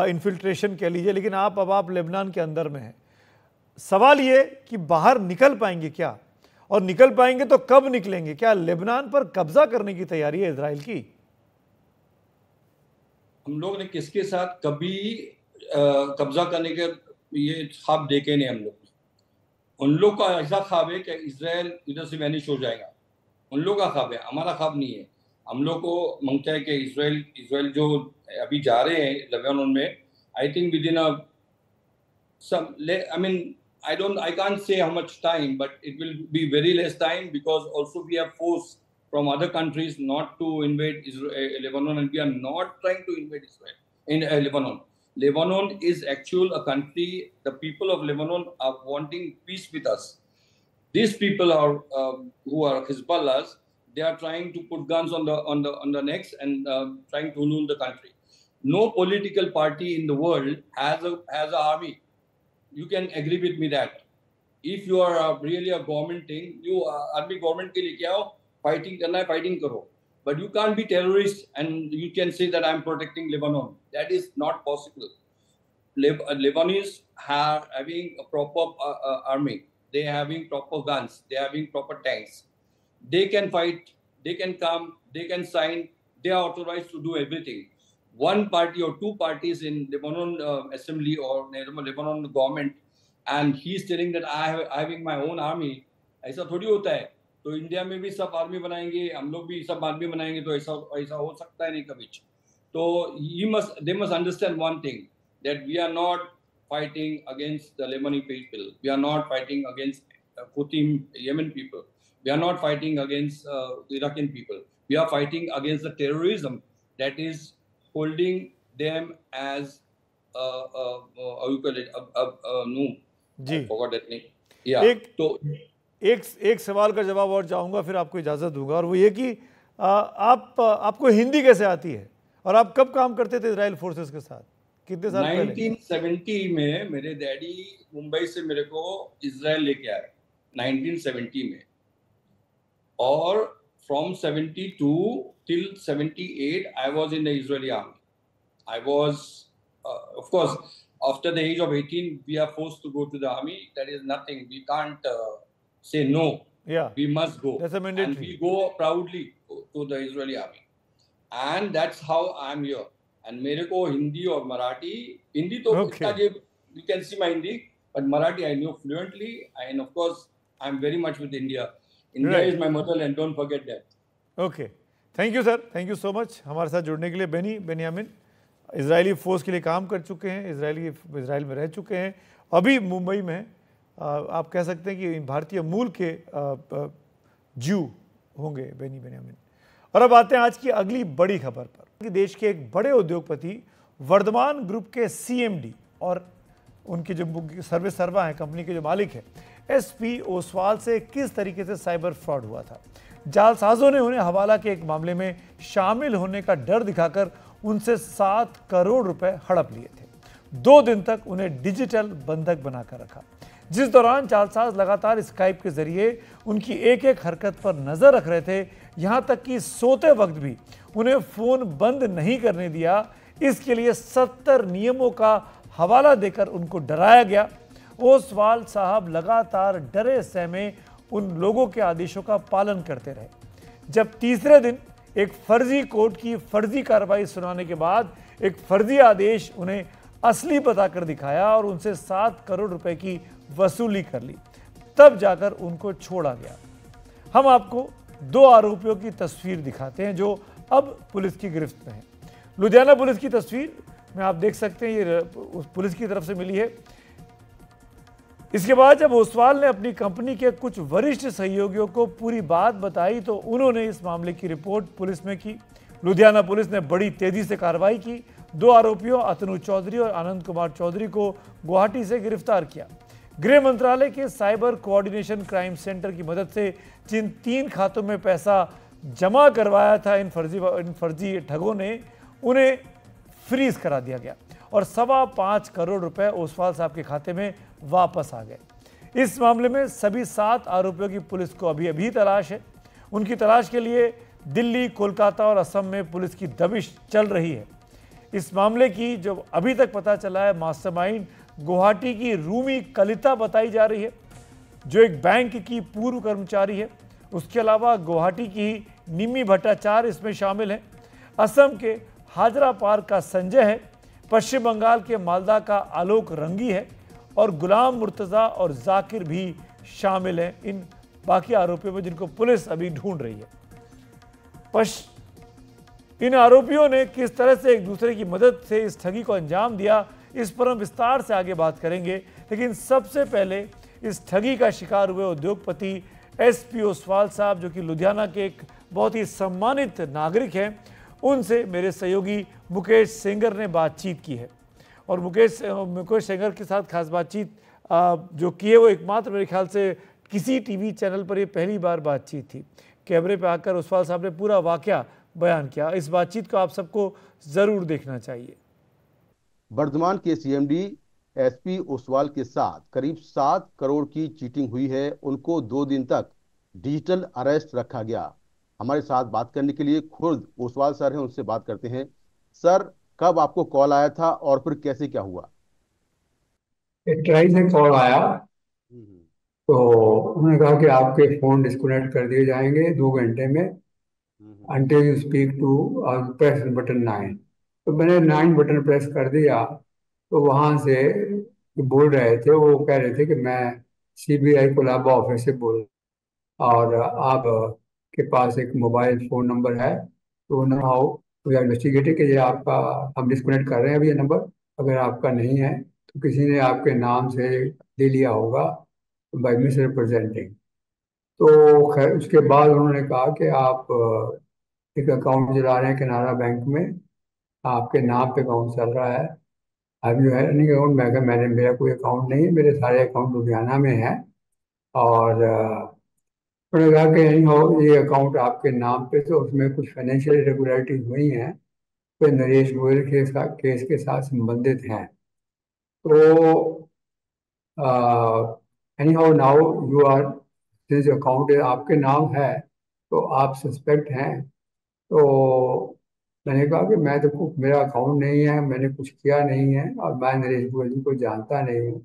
इन्फिल्ट्रेशन कह लीजिए, लेकिन अब आप लेबनान के अंदर में हैं। सवाल ये कि बाहर निकल पाएंगे क्या, और निकल पाएंगे तो कब निकलेंगे? क्या लेबनान पर कब्जा करने की तैयारी है इजराइल की? हम लोग ने किसके साथ कभी कब्जा करने के ये ख्वाब देखे नहीं। हम लोग उन लोग का ऐसा ख्वाब है कि इजराइल इधर से वैनिश हो जाएगा, उन लोग का ख्वाब है, हमारा ख्वाब नहीं है। हम लोग को मांगता है कि इजराइल जो अभी जा रहे हैं लेबनान में, I think with in I can't say how much time, but it will be very less time, because also we have force from other countries not to invade Lebanon, and we are not trying to invade Israel in Lebanon. Lebanon is actually a country. The people of Lebanon are wanting peace with us. These people are who are Hezbollahs. They are trying to put guns on the necks and trying to rule the country. No political party in the world has an army. You can agree with me that if you are really a government thing, you army government ke liye kya ho, fighting karna hai, fighting karo. But you can't be terrorist and you can say that I'm protecting Lebanon. That is not possible. Lebanese are having a proper army. They are having proper guns. They are having proper tanks. They can fight they can come, they can sign, they are authorized to do everything. One party or two parties in Lebanon assembly or Lebanon government, and he's telling that I having my own army. ऐसा थोड़ी होता है. तो India में भी सब army बनाएंगे, हम लोग भी सब आर्मी बनाएंगे, तो ऐसा हो सकता है नहीं कभी. तो they must understand one thing, that we are not fighting against the Lebanese people. We are not fighting against Houthi Yemen people. We are not fighting against Iraqi people. We are fighting against the terrorism that is holding them as how you call it? No, ji, I forgot that name. Yeah. तो एक सवाल का जवाब और चाहूँगा, फिर आपको इजाज़त दूंगा, और वो ये कि आपको हिंदी कैसे आती है और आप कब काम करते थे इजराइल फोर्सेस के साथ, कितने साल पहले? 1970 में मेरे डैडी मुंबई से मेरे को इजराइल लेके आए 1970 में, और from 72 till 78 I was in the Israeli army. I was of course after the age of 18 we are forced to go to the army. That is nothing, we can't say no. Yeah, we must go. That's a mandatory. And we go proudly to the Israeli army, and that's how I'm here. And मेरे को हिंदी और मराठी, हिंदी तो you can see my Hindi, but Marathi I know fluently, and of course I'm very much with India. India is my motherland, don't forget that. Okay, thank you sir, thank you so much हमारे साथ जुड़ने के लिए. Benjamin Israeli force के लिए काम कर चुके हैं, इजराइल में रह चुके हैं, अभी मुंबई में हैं. आप कह सकते हैं कि भारतीय मूल के ज्यू होंगे बेनियामिन. और अब आते हैं आज की अगली बड़ी खबर पर कि देश के एक बड़े उद्योगपति वर्धमान ग्रुप के सीएमडी और उनके जो सर्वे सर्वा हैं, कंपनी के जो मालिक हैं, एसपी ओसवाल से किस तरीके से साइबर फ्रॉड हुआ था. जालसाजों ने उन्हें हवाला के एक मामले में शामिल होने का डर दिखाकर उनसे 7 करोड़ रुपए हड़प लिए थे. 2 दिन तक उन्हें डिजिटल बंधक बनाकर रखा, जिस दौरान जालसाज लगातार स्काइप के जरिए उनकी एक एक हरकत पर नजर रख रहे थे. यहां तक कि सोते वक्त भी उन्हें फोन बंद नहीं करने दिया. इसके लिए 70 नियमों का हवाला देकर उनको डराया गया. ओसवाल साहब लगातार डरे सहमे उन लोगों के आदेशों का पालन करते रहे. जब तीसरे दिन एक फर्जी कोर्ट की फर्जी कार्रवाई सुनाने के बाद एक फर्जी आदेश उन्हें असली बताकर दिखाया और उनसे 7 करोड़ रुपए की वसूली कर ली, तब जाकर उनको छोड़ा गया. हम आपको 2 आरोपियों की तस्वीर दिखाते हैं जो अब पुलिस की गिरफ्त में हैं. लुधियाना पुलिस की तस्वीर में आप देख सकते हैं, ये पुलिस की तरफ से मिली है. इसके बाद जब ओसवाल ने अपनी कंपनी के कुछ वरिष्ठ सहयोगियों को पूरी बात बताई तो उन्होंने इस मामले की रिपोर्ट पुलिस में की. लुधियाना पुलिस ने बड़ी तेजी से कार्रवाई की. 2 आरोपियों अतनु चौधरी और आनंद कुमार चौधरी को गुवाहाटी से गिरफ्तार किया. गृह मंत्रालय के साइबर कोऑर्डिनेशन क्राइम सेंटर की मदद से जिन 3 खातों में पैसा जमा करवाया था इन फर्जी ठगों ने, उन्हें फ्रीज करा दिया गया और 5.25 करोड़ रुपए ओसवाल साहब के खाते में वापस आ गए. इस मामले में सभी 7 आरोपियों की पुलिस को अभी तलाश है. उनकी तलाश के लिए दिल्ली, कोलकाता और असम में पुलिस की दबिश चल रही है. इस मामले की जो अभी तक पता चला है, मास्टरमाइंड गुवाहाटी की रूमी कलिता बताई जा रही है, जो एक बैंक की पूर्व कर्मचारी है. उसके अलावा गुवाहाटी की निमी भट्टाचार्य इसमें शामिल है. असम के हाजरा पार्क का संजय है. पश्चिम बंगाल के मालदा का आलोक रंगी है और गुलाम मुर्तज़ा और जाकिर भी शामिल हैं इन बाकी आरोपियों में, जिनको पुलिस अभी ढूंढ रही है. इन आरोपियों ने किस तरह से एक दूसरे की मदद से इस ठगी को अंजाम दिया, इस पर हम विस्तार से आगे बात करेंगे. लेकिन सबसे पहले इस ठगी का शिकार हुए उद्योगपति एसपी ओसवाल साहब, जो कि लुधियाना के एक बहुत ही सम्मानित नागरिक हैं, उनसे मेरे सहयोगी मुकेश सेंगर ने बातचीत की है. और मुकेश सेंगर के साथ खास बातचीत जो की है वो एकमात्र मेरे ख्याल से किसी टीवी चैनल पर ये पहली बार बातचीत थी. कैमरे पे आकर ओसवाल साहब ने पूरा वाकया बयान किया. इस बातचीत को आप सबको ज़रूर देखना चाहिए. वर्धमान के सीएमडी एसपी ओसवाल के साथ करीब 7 करोड़ की चीटिंग हुई है. उनको 2 दिन तक डिजिटल अरेस्ट रखा गया. हमारे साथ बात करने के लिए खुद ओसवाल सर हैं, उनसे बात करते हैं. सर, कब आपको कॉल आया था और फिर कैसे क्या हुआ? ट्राई से कॉल आया तो उन्होंने कहा कि आपके फोन डिस्कनेक्ट कर दिए जाएंगे 2 घंटे में, until you speak to press button 9। तो मैंने 9 बटन प्रेस कर दिया, तो वहाँ से जो बोल रहे थे वो कह रहे थे कि मैं सीबीआई कोलंबो ऑफिस से बोल, और आप के पास एक मोबाइल फ़ोन नंबर है, तो no how we are investigating कि ये आपका, हम डिस्कनेक्ट कर रहे हैं अभी ये नंबर, अगर आपका नहीं है तो किसी ने आपके नाम से ले लिया होगा बाई मिस रिप्रेजेंटिंग। तो खैर उसके बाद उन्होंने कहा कि आप एक अकाउंट चला रहे हैं कनारा बैंक में, आपके नाम पे अकाउंट चल रहा है, अभी है नहीं अकाउंट। मैं कहा मैंने, मेरा कोई अकाउंट नहीं है, मेरे सारे अकाउंट लुधियाना में है। और उन्होंने कहा कि नहीं हो, ये अकाउंट आपके नाम पे, तो उसमें कुछ फाइनेंशियल इरेगुलरिटीज हुई हैं, तो नरेश गोयल केस के साथ संबंधित हैं। तो anyhow now you are, जिस अकाउंट आपके नाम है तो आप सस्पेक्ट हैं। तो मैंने कहा कि मैं तो, मेरा अकाउंट नहीं है, मैंने कुछ किया नहीं है, और मैं नरेश गोयल जी को जानता नहीं हूँ।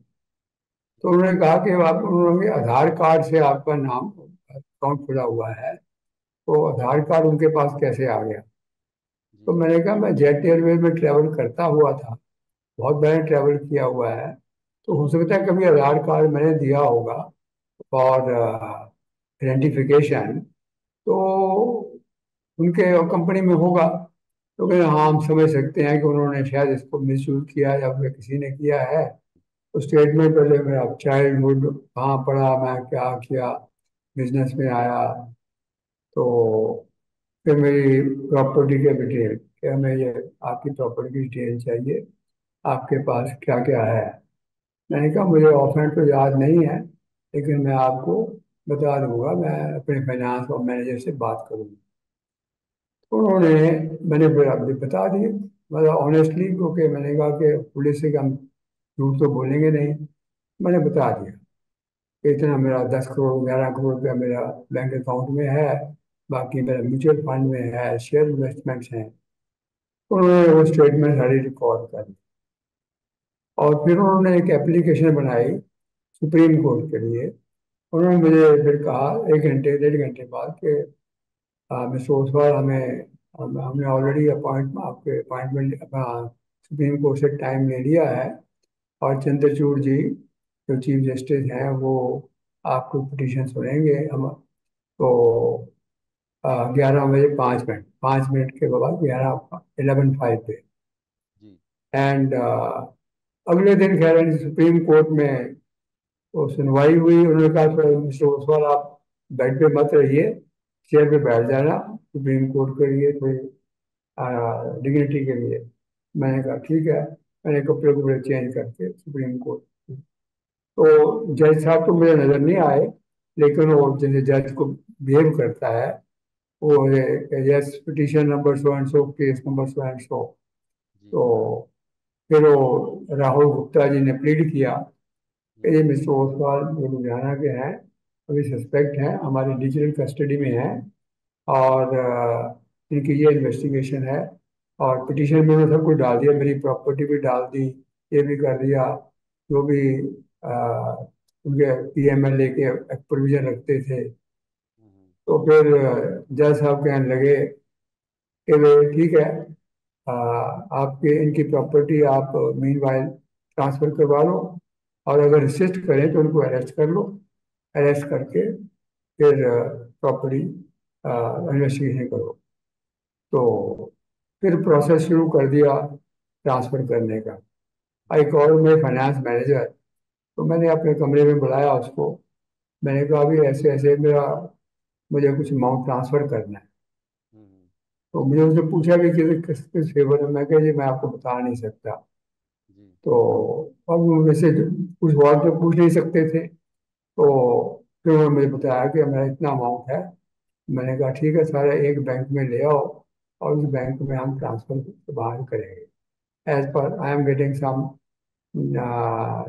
तो उन्होंने कहा कि आप, उन्होंने आधार कार्ड से आपका नाम अकाउंट खुला हुआ है, तो आधार कार्ड उनके पास कैसे आ गया? तो मैंने कहा मैं जेट एयरवेज में ट्रैवल करता हुआ था, बहुत मैंने ट्रैवल किया हुआ है, तो हो सकता है कभी आधार कार्ड मैंने दिया होगा और आइडेंटिफिकेशन, तो उनके कंपनी में होगा। तो कहते हाँ, हम समझ सकते हैं कि उन्होंने शायद इसको मिसयूज किया या फिर किसी ने किया है। तो स्टेटमेंट पहले मेरा चाइल्डहुड कहाँ पढ़ा, मैं क्या किया, बिजनेस में आया, तो फिर मेरी प्रॉपर्टी के डिटेल, क्या हमें ये आपकी प्रॉपर्टी की डिटेल चाहिए, आपके पास क्या क्या है। मैंने कहा मुझे ऑफहैंड तो याद नहीं है, लेकिन मैं आपको बता दूंगा, मैं अपने फाइनेंस और मैनेजर से बात करूंगा। तो उन्होंने, मैंने फिर अभी बता दिए, मतलब ऑनेस्टली, क्योंकि मैंने कहा कि पुलिस से हम झूठ तो बोलेंगे नहीं। मैंने बता दिया कि इतना मेरा 10 करोड़ 11 करोड़ रुपया मेरा बैंक अकाउंट में है, बाकी मेरा म्यूचुअल फंड में है, शेयर इन्वेस्टमेंट्स हैं। उन्होंने वो स्टेटमेंट सारी रिकॉर्ड कर दी, और फिर उन्होंने एक एप्लीकेशन बनाई सुप्रीम कोर्ट के लिए। उन्होंने मुझे फिर कहा 1 घंटे 1.5 घंटे बाद कि मिस्टर ओसवाल, हमने ऑलरेडी आपके अपॉइंटमेंट सुप्रीम कोर्ट से टाइम ले लिया है, और चंद्रचूड़ जी जो चीफ जस्टिस हैं वो आपको पिटीशन सुनेंगे। हम तो 11 बजे 5 मिनट, 5 मिनट के बाद 11:5 पे, एंड अगले दिन कह रहे हैं सुप्रीम कोर्ट में वो सुनवाई हुई। उन्होंने कहा थोड़ा मिस्टर ओसवाल आप बेड पे मत रहिए, चेयर पे बैठ जाना, सुप्रीम कोर्ट के लिए थोड़ी डिग्निटी के लिए। मैंने कहा ठीक है। मैंने कपड़े कपड़े चेंज करके सुप्रीम कोर्ट, तो जज साहब तो मुझे नजर नहीं आए, लेकिन वो जैसे जज को बिहेव करता है, वो yes petition number so and so, case number so and so. तो फिर वो राहुल गुप्ता जी ने प्लीड किया कि ये मिस्टर ओसवाल जो लुधियाना के हैं, अभी सस्पेक्ट हैं, हमारी डिजिटल कस्टडी में हैं, और इनकी ये इन्वेस्टिगेशन है। और पिटीशन में उन्होंने सब कुछ डाल दिया, मेरी प्रॉपर्टी भी डाल दी, ये भी कर दिया, जो भी उनके पीएमएलए के प्रोविजन रखते थे। तो फिर जज साहब कहने लगे कि वे ठीक है, आपके इनकी प्रॉपर्टी आप मीनवाइल ट्रांसफर करवा लो, और अगर इंसिस्ट करें तो उनको अरेस्ट कर लो, अरेस्ट करके फिर प्रॉपर्टी इन्वेस्टिगेशन करो। तो फिर प्रोसेस शुरू कर दिया ट्रांसफर करने का। एक और मेरे फाइनेंस मैनेजर, तो मैंने अपने कमरे में बुलाया उसको। मैंने कहा अभी ऐसे ऐसे मेरा, मुझे कुछ अमाउंट ट्रांसफर करना है। तो मुझे उसने पूछा भी कि किस किस फेवर में, मैं कहा जी मैं आपको बता नहीं सकता। तो अब वैसे कुछ और तो पूछ नहीं सकते थे, तो फिर उन्होंने मुझे बताया कि मेरा इतना अमाउंट है। मैंने कहा ठीक है, सारे एक बैंक में ले आओ, और उस बैंक में हम ट्रांसफर बाहर करेंगे, as per I am getting some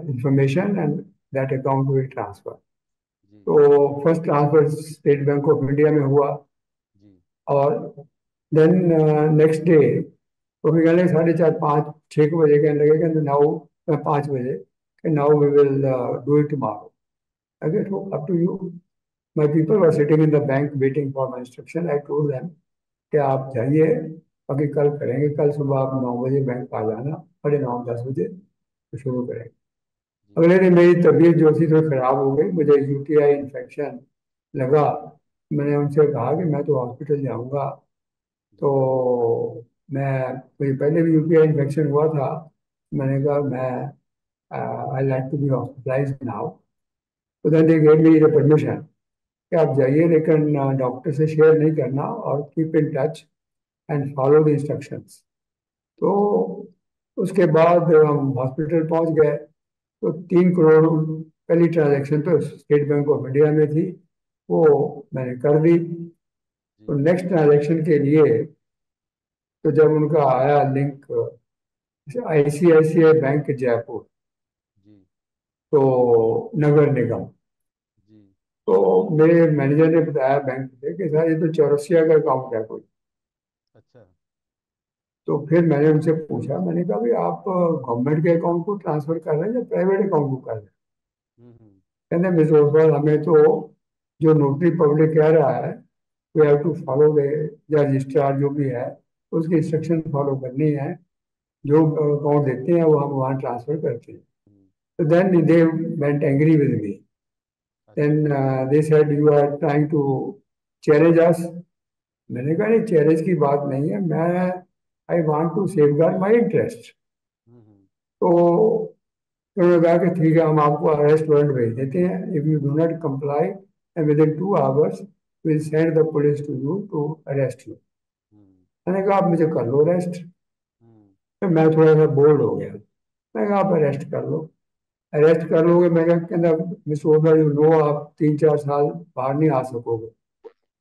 information and that account will transfer. तो first transfer State Bank of India में हुआ, और देन नेक्स्ट डे, तो फिर कहने 4:30 5 6 बजे कहने लगे कि नाउ, 5 बजे, कि now we will do it tomorrow. I get up to you, my people were sitting in the bank waiting for my instruction. I told them कि आप जाइए, बाकी कल करेंगे, कल सुबह आप 9 बजे बैंक आ जाना, 9:30-10 बजे तो शुरू करेंगे। अगले दिन मेरी तबीयत जो थी थोड़ी खराब हो गई, मुझे यूटीआई इन्फेक्शन लगा। मैंने उनसे कहा कि मैं तो हॉस्पिटल जाऊंगा, तो मुझे पहले भी यूटीआई इन्फेक्शन हुआ था। मैंने कहा मैं I like to be hospitalise now. तो then they gave me the permission कि आप जाइए, लेकिन डॉक्टर से शेयर नहीं करना और keep in touch and follow the instructions. तो उसके बाद हम हॉस्पिटल पहुंच गए। तो 3 करोड़ पहली ट्रांजैक्शन तो स्टेट बैंक ऑफ इंडिया में थी, वो मैंने कर दी। तो नेक्स्ट ट्रांजैक्शन के लिए तो जब उनका आया लिंक आईसीआईसीआई बैंक जयपुर, तो नगर निगम, तो मेरे मैनेजर ने बताया बैंक से कि सर ये तो चौरसिया का अकाउंट है कोई। अच्छा। तो फिर मैंने उनसे पूछा, मैंने कहा भाई आप गवर्नमेंट के अकाउंट को ट्रांसफर कर रहे हैं या प्राइवेट अकाउंट को कर रहे हैं? कहते मिस ओसवाल, हमें तो जो नोटरी पब्लिक कह रहा है we have to follow the registrar जो भी है उसकी इंस्ट्रक्शन फॉलो करनी है, जो अकाउंट देते हैं वो हम वहाँ ट्रांसफर करते हैं। तो then they went angry with me, then they said you are trying to challenge us. मैंने कहा नहीं, चैलेंज की बात नहीं है, मैं I want to safeguard my interest. तो उन्होंने कहा कि ठीक है, हम आपको अरेस्ट वारंट भेज देते हैं, if you do not comply and within 2 hours will send the police to you to arrest you. मैंने कहा आप मुझे कर लो अरेस्ट। फिर मैं थोड़ा सा बोल्ड हो गया, मैं कहा आप अरेस्ट कर लो। अरेस्ट कर लोगे, मैं कहता मिस ओसवाल यू नो आप 3-4 साल बाहर नहीं आ सकोगे।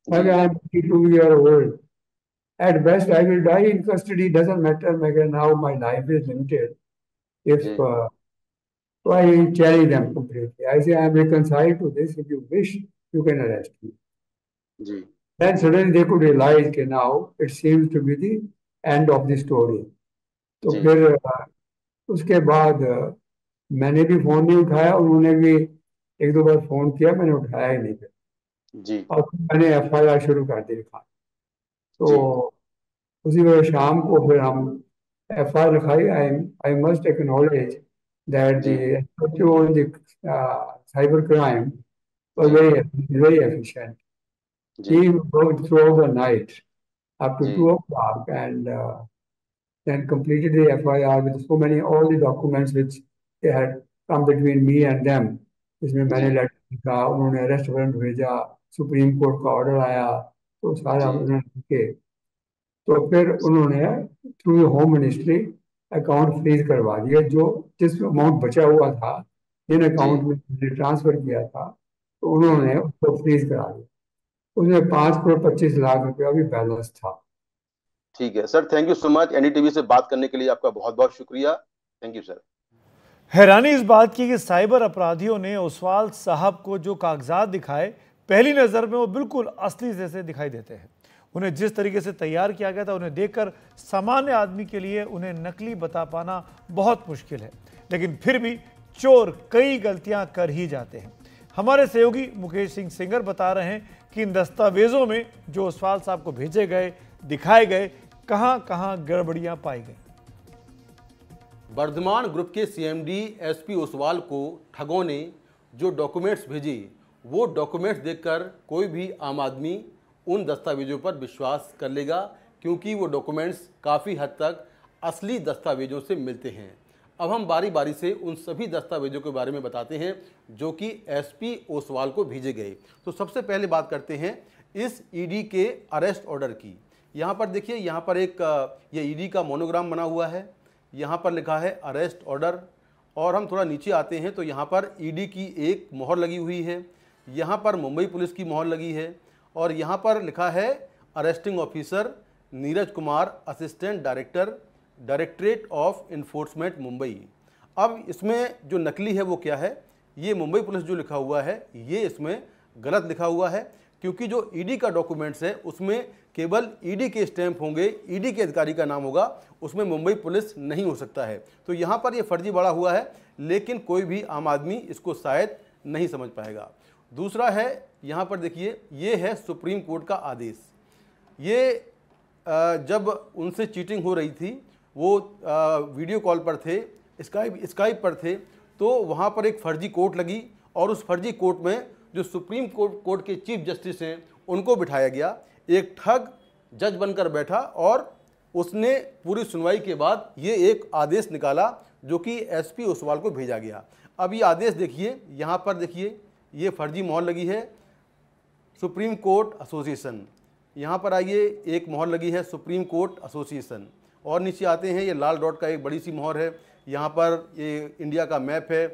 मैं कहा I am 52 year old, at best I will die in custody, doesn't matter, मैं कहा now my life is limited if so I challenge them completely. I say I am reconciled to this, if you wish you can arrest me. Then suddenly they could realize कि now it seems to be the end of the story. तो फिर उसके बाद मैंने भी phone नहीं उठाया, उन्होंने भी 1-2 बार फोन किया, मैंने उठाया ही नहीं फिर। और मैंने FIR शुरू कर दी था। तो उसी वजह शाम को फिर हम FIR लिखाई। I must acknowledge that the cyber crime was very efficient. He worked throughout the night up to 2 o'clock and then completed the FIR with so many, all the documents which they had come between me and them. इसमें मैंने letter लिखा, उन्होंने arrest warrant भेजा, supreme court का order आया, तो सारा उन्होंने लिखे। तो फिर उन्होंने through home ministry account freeze करवा दिया, जो जिस अमाउंट बचा हुआ था जिन अकाउंट में ट्रांसफर किया था, तो उन्होंने उसको फ्रीज करा दिया। उसमें 5,25,00,000 रुपया भी बैलेंस था। ठीक है sir, thank you so much. NDTV से बात करने के लिए आपका बहुत बहुत शुक्रिया। Thank you sir. हैरानी इस बात की कि साइबर अपराधियों ने ओसवाल साहब को जो कागजात दिखाए, पहली नज़र में वो बिल्कुल असली जैसे दिखाई देते हैं। उन्हें जिस तरीके से तैयार किया गया था, उन्हें देखकर सामान्य आदमी के लिए उन्हें नकली बता पाना बहुत मुश्किल है। लेकिन फिर भी चोर कई गलतियां कर ही जाते हैं। हमारे सहयोगी मुकेश सिंह सेंगर बता रहे हैं कि इन दस्तावेजों में जो ओसवाल साहब को भेजे गए, दिखाए गए, कहां-कहां गड़बड़ियां पाई गई। वर्धमान ग्रुप के CMD SP ओसवाल को ठगों ने जो डॉक्यूमेंट्स भेजे, वो डॉक्यूमेंट्स देखकर कोई भी आम आदमी उन दस्तावेजों पर विश्वास कर लेगा, क्योंकि वो डॉक्यूमेंट्स काफ़ी हद तक असली दस्तावेजों से मिलते हैं। अब हम बारी बारी से उन सभी दस्तावेजों के बारे में बताते हैं जो कि SP ओसवाल को भेजे गए। तो सबसे पहले बात करते हैं इस ED के अरेस्ट ऑर्डर की। यहाँ पर देखिए, यहाँ पर एक ये ED का मोनोग्राम बना हुआ है, यहाँ पर लिखा है अरेस्ट ऑर्डर। और हम थोड़ा नीचे आते हैं तो यहाँ पर ED की एक मोहर लगी हुई है, यहाँ पर मुंबई पुलिस की मोहर लगी है, और यहाँ पर लिखा है arresting officer Neeraj Kumar, assistant director, directorate of enforcement Mumbai. अब इसमें जो नकली है वो क्या है, ये मुंबई पुलिस जो लिखा हुआ है ये इसमें गलत लिखा हुआ है, क्योंकि जो ED का डॉक्यूमेंट्स है उसमें केवल ED के स्टैंप होंगे, ED के अधिकारी का नाम होगा, उसमें मुंबई पुलिस नहीं हो सकता है। तो यहाँ पर ये फर्जी बड़ा हुआ है, लेकिन कोई भी आम आदमी इसको शायद नहीं समझ पाएगा। दूसरा है, यहाँ पर देखिए, ये है सुप्रीम कोर्ट का आदेश। ये जब उनसे चीटिंग हो रही थी, वो वीडियो कॉल पर थे, स्काइप पर थे, तो वहाँ पर एक फर्जी कोर्ट लगी और उस फर्जी कोर्ट में जो सुप्रीम कोर्ट के चीफ जस्टिस हैं उनको बिठाया गया। एक ठग जज बनकर बैठा और उसने पूरी सुनवाई के बाद ये एक आदेश निकाला जो कि एसपी ओसवाल को भेजा गया। अब ये आदेश देखिए, यहाँ पर देखिए ये फर्जी मोहर लगी है सुप्रीम कोर्ट एसोसिएशन, यहाँ पर आइए एक मोहर लगी है सुप्रीम कोर्ट एसोसिएशन, और नीचे आते हैं ये लाल डॉट का एक बड़ी सी मोहर है, यहाँ पर ये इंडिया का मैप है,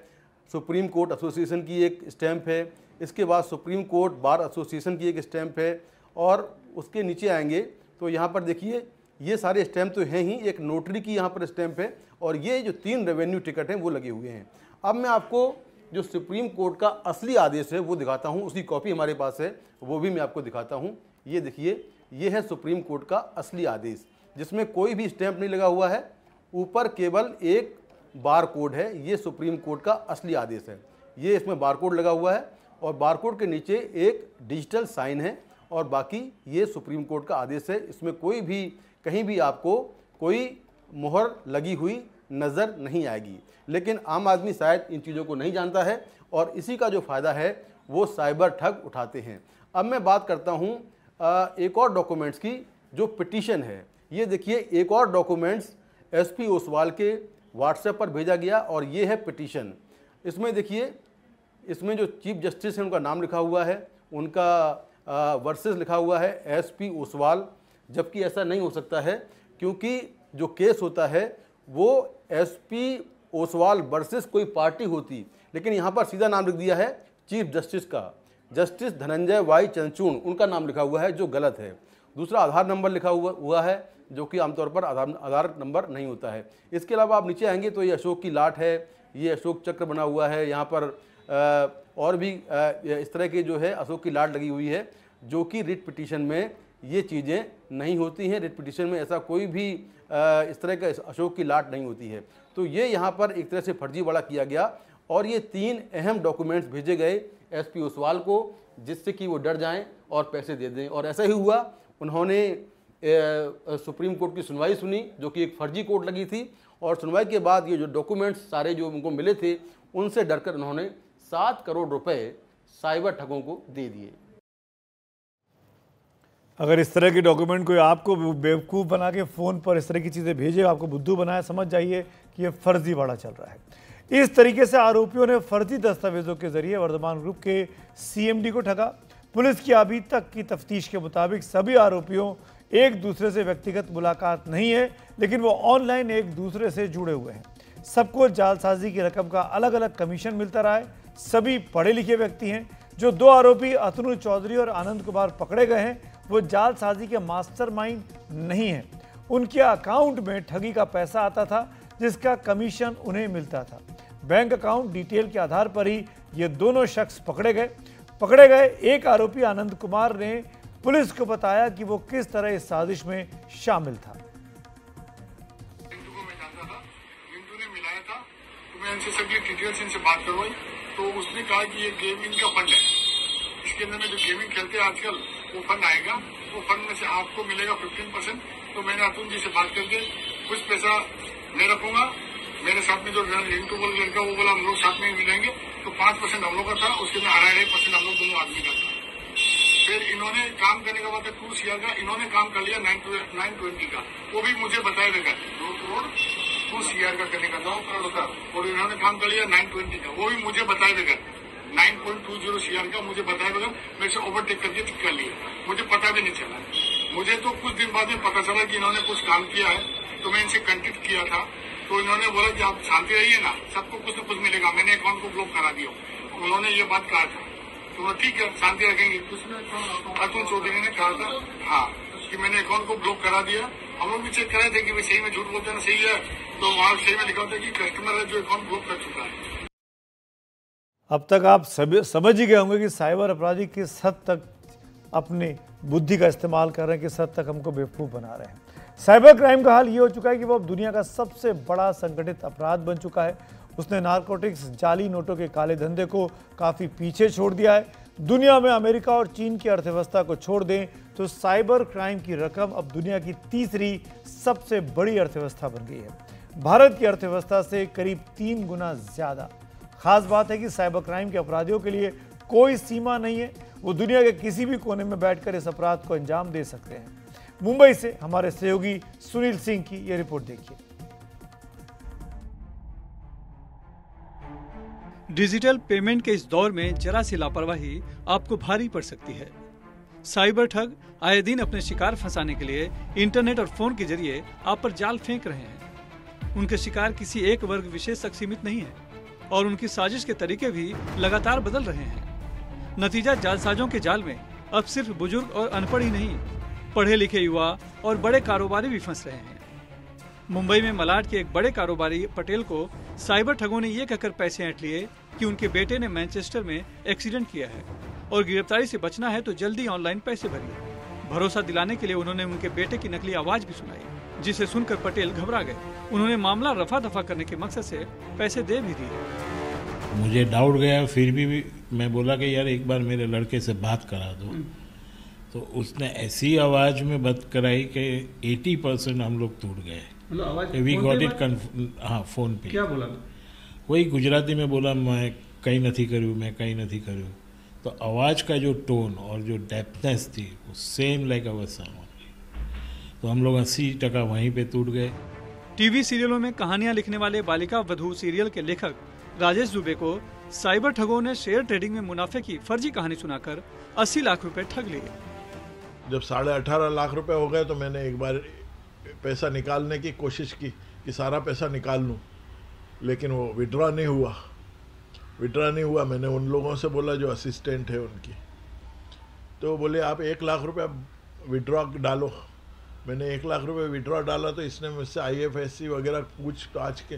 सुप्रीम कोर्ट एसोसिएशन की एक स्टैंप है, इसके बाद सुप्रीम कोर्ट बार एसोसिएशन की एक स्टैंप है, और उसके नीचे आएंगे तो यहाँ पर देखिए ये सारे स्टैंप तो हैं ही, एक नोटरी की यहाँ पर स्टैंप है, और ये जो 3 रेवेन्यू टिकट हैं वो लगे हुए हैं। अब मैं आपको जो सुप्रीम कोर्ट का असली आदेश है वो दिखाता हूँ, उसकी कॉपी हमारे पास है, वो भी मैं आपको दिखाता हूँ। ये देखिए, ये है सुप्रीम कोर्ट का असली आदेश, जिसमें कोई भी स्टैंप नहीं लगा हुआ है, ऊपर केवल एक बार कोड है। ये सुप्रीम कोर्ट का असली आदेश है, ये इसमें बार कोड लगा हुआ है और बार कोड के नीचे एक डिजिटल साइन है, और बाकी ये सुप्रीम कोर्ट का आदेश है। इसमें कोई भी कहीं भी आपको कोई मोहर लगी हुई नज़र नहीं आएगी। लेकिन आम आदमी शायद इन चीज़ों को नहीं जानता है और इसी का जो फ़ायदा है वो साइबर ठग उठाते हैं। अब मैं बात करता हूँ एक और डॉक्यूमेंट्स की, जो पिटीशन है। ये देखिए, एक और डॉक्यूमेंट्स एसपी ओसवाल के व्हाट्सएप पर भेजा गया और ये है पिटीशन। इसमें देखिए, इसमें जो चीफ जस्टिस हैं उनका नाम लिखा हुआ है, उनका वर्सेस लिखा हुआ है एसपी ओसवाल, जबकि ऐसा नहीं हो सकता है क्योंकि जो केस होता है वो एसपी ओसवाल वर्सेस कोई पार्टी होती, लेकिन यहाँ पर सीधा नाम लिख दिया है चीफ जस्टिस का, जस्टिस धनंजय वाई चंद्रचूड़, उनका नाम लिखा हुआ है जो गलत है। दूसरा आधार नंबर लिखा हुआ है जो कि आमतौर पर आधार नंबर नहीं होता है। इसके अलावा आप नीचे आएंगे तो ये अशोक की लाट है, ये अशोक चक्र बना हुआ है, यहाँ पर और भी इस तरह के जो है अशोक की लाट लगी हुई है, जो कि रिट पिटीशन में ये चीज़ें नहीं होती हैं। रिट पिटीशन में ऐसा कोई भी इस तरह का अशोक की लाट नहीं होती है। तो ये यहाँ पर एक तरह से फर्जीवाड़ा किया गया और ये 3 अहम डॉक्यूमेंट्स भेजे गए एसपी ओसवाल को, जिससे कि वो डर जाएं और पैसे दे दें, और ऐसा ही हुआ। उन्होंने सुप्रीम कोर्ट की सुनवाई सुनी जो कि एक फर्जी कोर्ट लगी थी, और सुनवाई के बाद ये जो डॉक्यूमेंट्स सारे जो उनको मिले थे उनसे डरकर उन्होंने 7 करोड़ रुपए साइबर ठगों को दे दिए। अगर इस तरह के डॉक्यूमेंट कोई आपको बेवकूफ़ बना के फ़ोन पर इस तरह की चीज़ें भेजे, आपको बुद्धू बनाया, समझ जाइए कि ये फर्जीवाड़ा चल रहा है। इस तरीके से आरोपियों ने फर्जी दस्तावेजों के जरिए वर्धमान ग्रुप के सीएमडी को ठगा। पुलिस की अभी तक की तफ्तीश के मुताबिक सभी आरोपियों एक दूसरे से व्यक्तिगत मुलाकात नहीं है, लेकिन वो ऑनलाइन एक दूसरे से जुड़े हुए हैं। सबको जालसाजी की रकम का अलग अलग कमीशन मिलता रहा है। सभी पढ़े लिखे व्यक्ति हैं। जो 2 आरोपी अतनु चौधरी और आनंद कुमार पकड़े गए हैं वो जालसाजी के मास्टरमाइंड नहीं है। उनके अकाउंट में ठगी का पैसा आता था जिसका कमीशन उन्हें मिलता था। बैंक अकाउंट डिटेल के आधार पर ही ये दोनों शख्स पकड़े गए। एक आरोपी आनंद कुमार ने पुलिस को बताया कि वो किस तरह इस साजिश में शामिल था। इनसे सभी डिटेल्स इनसे बात करवाई तो उसने कहा कि ये गेमिंग का फंड है, इसके अंदर में जो गेमिंग खेलते हैं आजकल वो फंड आएगा, वो फंड में से आपको मिलेगा 15%। तो मैंने अतुल जी से बात करके कुछ पैसा मैं रखूंगा, मेरे साथ में जो रिंटू बोल लड़का वो बोला हम लोग साथ में मिलेंगे, तो 5% हम लोग का था, उसके में 2.5% हम लोग दोनों आदमी का था। फिर इन्होंने काम करने के बाद 2 CR का इन्होंने काम कर लिया 920 का, वो भी मुझे बताए बगैर 2 करोड़ 2 CR का करने का 9 करोड़ का, और इन्होंने काम कर लिया 920 का, वो भी मुझे बताए बगैर 9.20 CR का मुझे बताए बगैर मेरे से ओवरटेक करके ठीक कर लिया। मुझे पता भी नहीं चला। मुझे तो कुछ दिन बाद में पता चला कि इन्होंने कुछ काम किया है, तो मैं इनसे कंटेक्ट किया था, तो इन्होंने बोला कि आप शांति रहिए ना, सबको कुछ न कुछ मिलेगा। मैंने अकाउंट को ब्लॉक करा दिया, उन्होंने ये बात कहा था, तो ठीक है शांति रखेंगे। अतुल चौधरी ने कहा था हाँ कि मैंने अकाउंट को ब्लॉक करा दिया। हम लोग भी चेक कराए थे कि भाई सही में झूठ बोलते हैं ना, सही है, तो वहाँ सही में लिखा होता है कि कस्टमर है जो अकाउंट ब्लॉक कर चुका है। अब तक आप समझ ही गए होंगे कि साइबर अपराधी किस हद तक अपनी बुद्धि का इस्तेमाल कर रहे हैं, किस हद तक हमको बेवकूफ़ बना रहे हैं। साइबर क्राइम का हाल ये हो चुका है कि वो अब दुनिया का सबसे बड़ा संगठित अपराध बन चुका है। उसने नारकोटिक्स, जाली नोटों के काले धंधे को काफ़ी पीछे छोड़ दिया है। दुनिया में अमेरिका और चीन की अर्थव्यवस्था को छोड़ दें तो साइबर क्राइम की रकम अब दुनिया की तीसरी सबसे बड़ी अर्थव्यवस्था बन गई है, भारत की अर्थव्यवस्था से करीब 3 गुना ज्यादा। खास बात है कि साइबर क्राइम के अपराधियों के लिए कोई सीमा नहीं है, वो दुनिया के किसी भी कोने में बैठकर इस अपराध को अंजाम दे सकते हैं। मुंबई से हमारे सहयोगी सुनील सिंह की यह रिपोर्ट देखिए। डिजिटल पेमेंट के इस दौर में जरा सी लापरवाही आपको भारी पड़ सकती है। साइबर ठग आए दिन अपने शिकार फंसाने के लिए इंटरनेट और फोन के जरिए आप पर जाल फेंक रहे हैं। उनके शिकार किसी एक वर्ग विशेष तक सीमित नहीं है और उनकी साजिश के तरीके भी लगातार बदल रहे हैं। नतीजा, जालसाजों के जाल में अब सिर्फ बुजुर्ग और अनपढ़ ही नहीं, पढ़े लिखे युवा और बड़े कारोबारी भी फंस रहे हैं। मुंबई में मलाड के एक बड़े कारोबारी पटेल को साइबर ठगों ने ये कहकर पैसे ऐंठ लिए कि उनके बेटे ने मैनचेस्टर में एक्सीडेंट किया है और गिरफ्तारी से बचना है तो जल्दी ऑनलाइन पैसे भरिए। भरोसा दिलाने के लिए उन्होंने उनके बेटे की नकली आवाज भी सुनाई, जिसे सुनकर पटेल घबरा गए। उन्होंने मामला रफा दफा करने के मकसद से पैसे दे भी दिए। मुझे डाउट गया, फिर भी मैं बोला कि यार एक बार मेरे लड़के से बात करा दो। तो उसने ऐसी आवाज में बात कराई कि 80% हम लोग टूट गए। We got it. हाँ, फोन पे। क्या बोला? वही गुजराती में बोला, मैं कहीं नहीं करूँ, मैं कहीं नहीं करूँ। तो आवाज़ का जो टोन और जो डेप्थनेस थी वो सेम लाइक अवर साउंड। तो हम लोग 80% वहीं पे टूट गए। टीवी सीरियलों में कहानियां लिखने वाले बालिका वधू सीरियल के लेखक राजेश दुबे को साइबर ठगों ने शेयर ट्रेडिंग में मुनाफे की फर्जी कहानी सुनाकर 80 लाख रुपए ठग लिए। जब 18.5 लाख रुपए हो गए तो मैंने एक बार पैसा निकालने की कोशिश की कि सारा पैसा निकाल लूं, लेकिन वो विड्रॉ नहीं हुआ। मैंने उन लोगों से बोला जो असिस्टेंट है उनकी, तो बोले आप 1 लाख रुपए विड्रॉ डालो। मैंने 1 लाख रुपए विड्रॉ डाला तो इसने मुझसे IFSC वगैरह पूछ के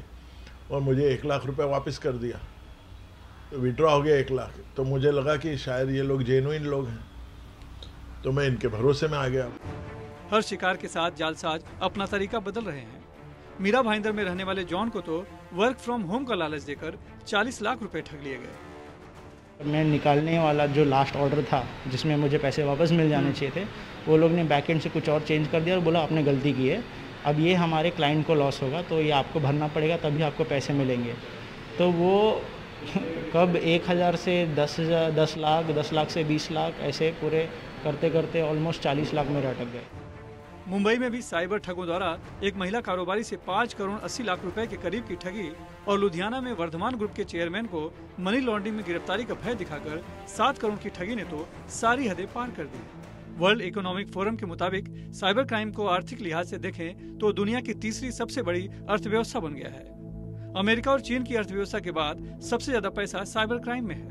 और मुझे 1 लाख रुपए वापस कर दिया। तो विड्रॉ हो गया 1 लाख। तो मुझे लगा कि शायद ये लोग जेन्युइन लोग हैं, तो मैं इनके भरोसे में आ गया। हर शिकार के साथ जालसाज अपना तरीका बदल रहे हैं। मीरा भाईंदर में रहने वाले जॉन को तो वर्क फ्रॉम होम का लालच देकर 40 लाख रुपए ठग लिए गए। मैं निकालने वाला जो लास्ट ऑर्डर था जिसमें मुझे पैसे वापस मिल जाने चाहिए थे, वो लोग ने बैकएंड से कुछ और चेंज कर दिया और बोला आपने गलती की है, अब ये हमारे क्लाइंट को लॉस होगा तो ये आपको भरना पड़ेगा, तभी आपको पैसे मिलेंगे। तो वो कब 1,000 से 10,000, 10 लाख, 10 लाख से 20 लाख, ऐसे पूरे करते करते ऑलमोस्ट 40 लाख में अटक गए। मुंबई में भी साइबर ठगों द्वारा एक महिला कारोबारी से 5 करोड़ 80 लाख रुपए के करीब की ठगी और लुधियाना में वर्धमान ग्रुप के चेयरमैन को मनी लॉन्ड्रिंग में गिरफ्तारी का भय दिखाकर 7 करोड़ की ठगी ने तो सारी हदें पार कर दी। वर्ल्ड इकोनॉमिक फोरम के मुताबिक साइबर क्राइम को आर्थिक लिहाज से देखें तो दुनिया की तीसरी सबसे बड़ी अर्थव्यवस्था बन गया है। अमेरिका और चीन की अर्थव्यवस्था के बाद सबसे ज्यादा पैसा साइबर क्राइम में है।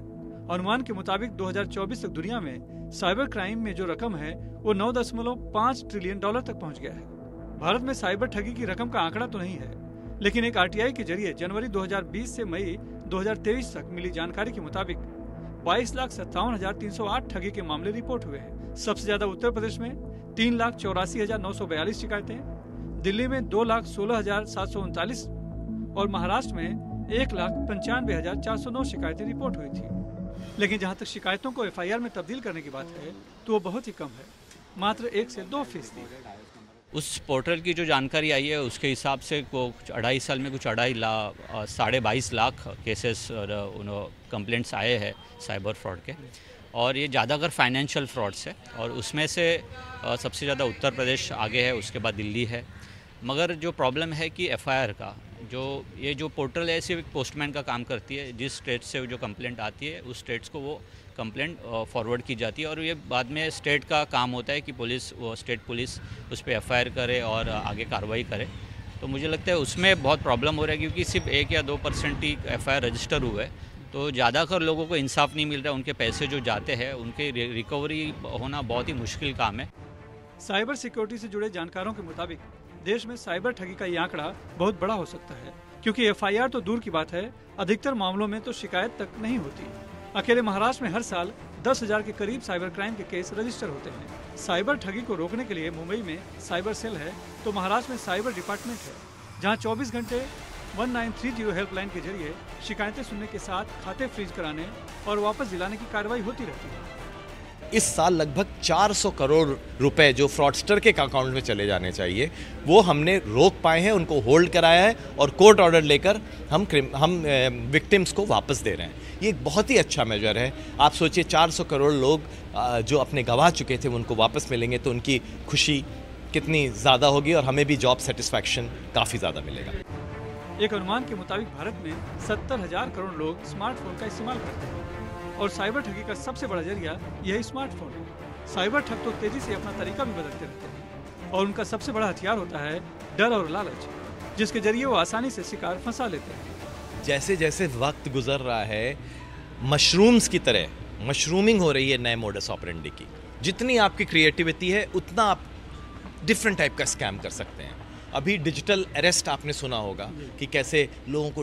अनुमान के मुताबिक 2024 तक दुनिया में साइबर क्राइम में जो रकम है वो 9.5 ट्रिलियन डॉलर तक पहुंच गया है। भारत में साइबर ठगी की रकम का आंकड़ा तो नहीं है, लेकिन एक RTI के जरिए जनवरी 2020 से मई 2023 तक मिली जानकारी के मुताबिक 22,57,308 ठगी के मामले रिपोर्ट हुए हैं। सबसे ज्यादा उत्तर प्रदेश में 3,84,942 शिकायतें, दिल्ली में 2,16,739 और महाराष्ट्र में 1,95,409 शिकायतें रिपोर्ट हुई थी। लेकिन जहां तक शिकायतों को FIR में तब्दील करने की बात है तो वो बहुत ही कम है, मात्र 1 से 2%। उस पोर्टल की जो जानकारी आई है उसके हिसाब से को 2.5 साल में कुछ 22.5 लाख केसेस और कंप्लेंट्स आए हैं साइबर फ्रॉड के, और ये ज़्यादातर फाइनेंशियल फ्रॉड्स है और उसमें से सबसे ज़्यादा उत्तर प्रदेश आगे है, उसके बाद दिल्ली है। मगर जो प्रॉब्लम है कि FIR का ये जो पोर्टल है सिर्फ पोस्टमैन का काम करती है। जिस स्टेट से जो कंप्लेंट आती है उस स्टेट्स को वो कंप्लेंट फॉरवर्ड की जाती है और ये बाद में स्टेट का काम होता है कि स्टेट पुलिस उस पर FIR करे और आगे कार्रवाई करे। तो मुझे लगता है उसमें बहुत प्रॉब्लम हो रहा है क्योंकि सिर्फ 1 या 2% ही FIR रजिस्टर हुआ है, तो ज़्यादातर लोगों को इंसाफ नहीं मिल रहा है। उनके पैसे जो जाते हैं उनके रिकवरी होना बहुत ही मुश्किल काम है। साइबर सिक्योरिटी से जुड़े जानकारों के मुताबिक देश में साइबर ठगी का ये आंकड़ा बहुत बड़ा हो सकता है, क्योंकि FIR तो दूर की बात है, अधिकतर मामलों में तो शिकायत तक नहीं होती। अकेले महाराष्ट्र में हर साल 10,000 के करीब साइबर क्राइम के केस रजिस्टर होते हैं। साइबर ठगी को रोकने के लिए मुंबई में साइबर सेल है तो महाराष्ट्र में साइबर डिपार्टमेंट है, जहां 24 घंटे 1930 हेल्पलाइन के जरिए शिकायतें सुनने के साथ खाते फ्रीज कराने और वापस दिलाने की कार्रवाई होती रहती है। इस साल लगभग 400 करोड़ रुपए जो फ्रॉडस्टर के अकाउंट में चले जाने चाहिए वो हमने रोक पाए हैं, उनको होल्ड कराया है और कोर्ट ऑर्डर लेकर हम विक्टिम्स को वापस दे रहे हैं। ये एक बहुत ही अच्छा मेजर है। आप सोचिए 400 करोड़ लोग जो अपने गंवा चुके थे उनको वापस मिलेंगे तो उनकी खुशी कितनी ज़्यादा होगी और हमें भी जॉब सेटिस्फैक्शन काफ़ी ज़्यादा मिलेगा। एक अनुमान के मुताबिक भारत में 70,000 करोड़ लोग स्मार्टफोन का इस्तेमाल करते हैं और साइबर ठगी का सबसे बड़ा जरिया यही स्मार्टफोन है। साइबर ठग तो तेजी से अपना तरीका भी बदलते रहते हैं और उनका सबसे बड़ा हथियार होता है डर और लालच, जिसके जरिए वो आसानी से शिकार फंसा लेते हैं। जैसे जैसे वक्त गुजर रहा है, मशरूम्स की तरह मशरूमिंग हो रही है नए मोडस ऑपरेंडी की। जितनी आपकी क्रिएटिविटी है उतना आप डिफरेंट टाइप का स्कैम कर सकते हैं। अभी डिजिटल अरेस्ट आपने सुना होगा कि कैसे लोगों को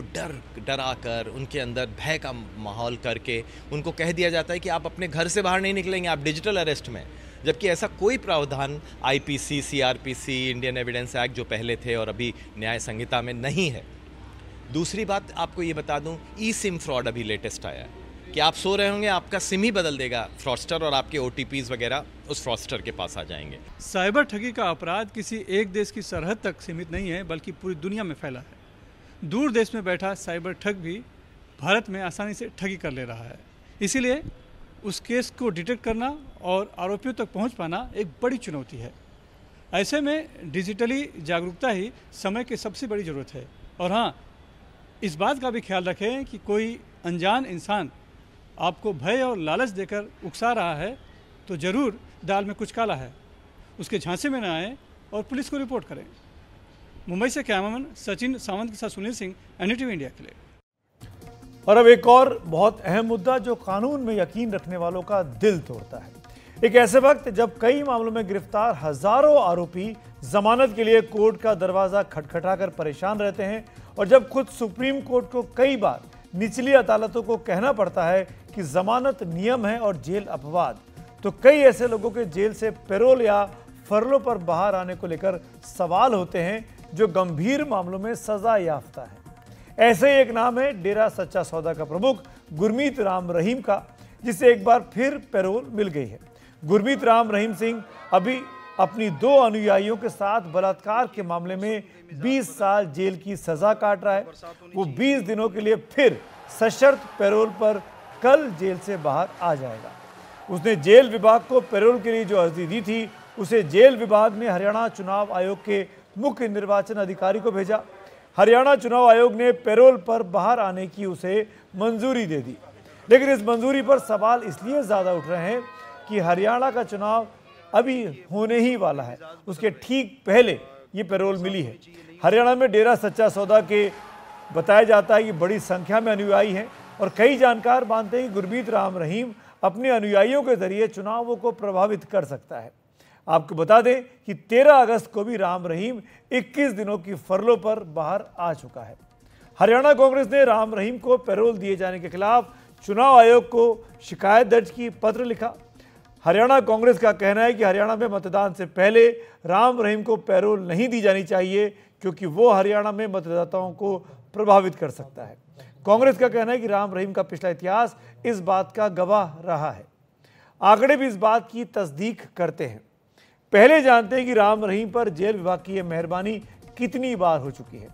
डरा कर उनके अंदर भय का माहौल करके उनको कह दिया जाता है कि आप अपने घर से बाहर नहीं निकलेंगे, आप डिजिटल अरेस्ट में। जबकि ऐसा कोई प्रावधान IPC, CrPC, Indian evidence act जो पहले थे और अभी न्याय संहिता में नहीं है। दूसरी बात आपको ये बता दूं, ई सिम फ्रॉड अभी लेटेस्ट आया है कि आप सो रहे होंगे, आपका सिम ही बदल देगा फ्रॉडस्टर और आपके ओटीपीज वगैरह उस फ्रॉडस्टर के पास आ जाएंगे। साइबर ठगी का अपराध किसी एक देश की सरहद तक सीमित नहीं है, बल्कि पूरी दुनिया में फैला है। दूर देश में बैठा साइबर ठग भी भारत में आसानी से ठगी कर ले रहा है। इसीलिए उस केस को डिटेक्ट करना और आरोपियों तक पहुंच पाना एक बड़ी चुनौती है। ऐसे में डिजिटली जागरूकता ही समय की सबसे बड़ी ज़रूरत है। और हाँ, इस बात का भी ख्याल रखें कि कोई अनजान इंसान आपको भय और लालच देकर उकसा रहा है तो ज़रूर दाल में कुछ काला है, उसके झांसे में न आए और पुलिस को रिपोर्ट करें। मुंबई से कैमरामैन सचिन सावंत के साथ सुनील सिंह, एनडीटीवी इंडिया के लिए। और अब एक और बहुत अहम मुद्दा जो कानून में यकीन रखने वालों का दिल तोड़ता है। एक ऐसे वक्त जब कई मामलों में गिरफ्तार हजारों आरोपी जमानत के लिए कोर्ट का दरवाजा खटखटाकर परेशान रहते हैं और जब खुद सुप्रीम कोर्ट को कई बार निचली अदालतों को कहना पड़ता है कि जमानत नियम है और जेल अपवाद, तो कई ऐसे लोगों के जेल से पैरोल या फरलों पर बाहर आने को लेकर सवाल होते हैं जो गंभीर मामलों में सजा याफ्ता है। ऐसे ही एक नाम है डेरा सच्चा सौदा का प्रमुख गुरमीत राम रहीम का, जिसे एक बार फिर पैरोल मिल गई है। गुरमीत राम रहीम सिंह अभी अपनी 2 अनुयायियों के साथ बलात्कार के मामले में 20 साल जेल की सजा काट रहा है। वो 20 दिनों के लिए फिर सशर्त पैरोल पर कल जेल से बाहर आ जाएगा। उसने जेल विभाग को पैरोल के लिए जो अर्जी दी थी उसे जेल विभाग ने हरियाणा चुनाव आयोग के मुख्य निर्वाचन अधिकारी को भेजा। हरियाणा चुनाव आयोग ने पैरोल पर बाहर आने की उसे मंजूरी दे दी, लेकिन इस मंजूरी पर सवाल इसलिए ज्यादा उठ रहे हैं कि हरियाणा का चुनाव अभी होने ही वाला है, उसके ठीक पहले ये पैरोल मिली है। हरियाणा में डेरा सच्चा सौदा के बताया जाता है कि बड़ी संख्या में अनुयायी हैं और कई जानकार मानते हैं कि गुरमीत राम रहीम अपने अनुयायियों के जरिए चुनावों को प्रभावित कर सकता है। आपको बता दें कि 13 अगस्त को भी राम रहीम 21 दिनों की फरलों पर बाहर आ चुका है। हरियाणा कांग्रेस ने राम रहीम को पैरोल दिए जाने के खिलाफ चुनाव आयोग को शिकायत दर्ज की, पत्र लिखा। हरियाणा कांग्रेस का कहना है कि हरियाणा में मतदान से पहले राम रहीम को पैरोल नहीं दी जानी चाहिए क्योंकि वो हरियाणा में मतदाताओं को प्रभावित कर सकता है। कांग्रेस का कहना है कि राम रहीम का पिछला इतिहास इस बात का गवाह रहा है। आंकड़े भी इस बात की तस्दीक करते हैं। पहले जानते हैं कि राम रहीम पर जेल विभाग की यह मेहरबानी कितनी बार हो चुकी है।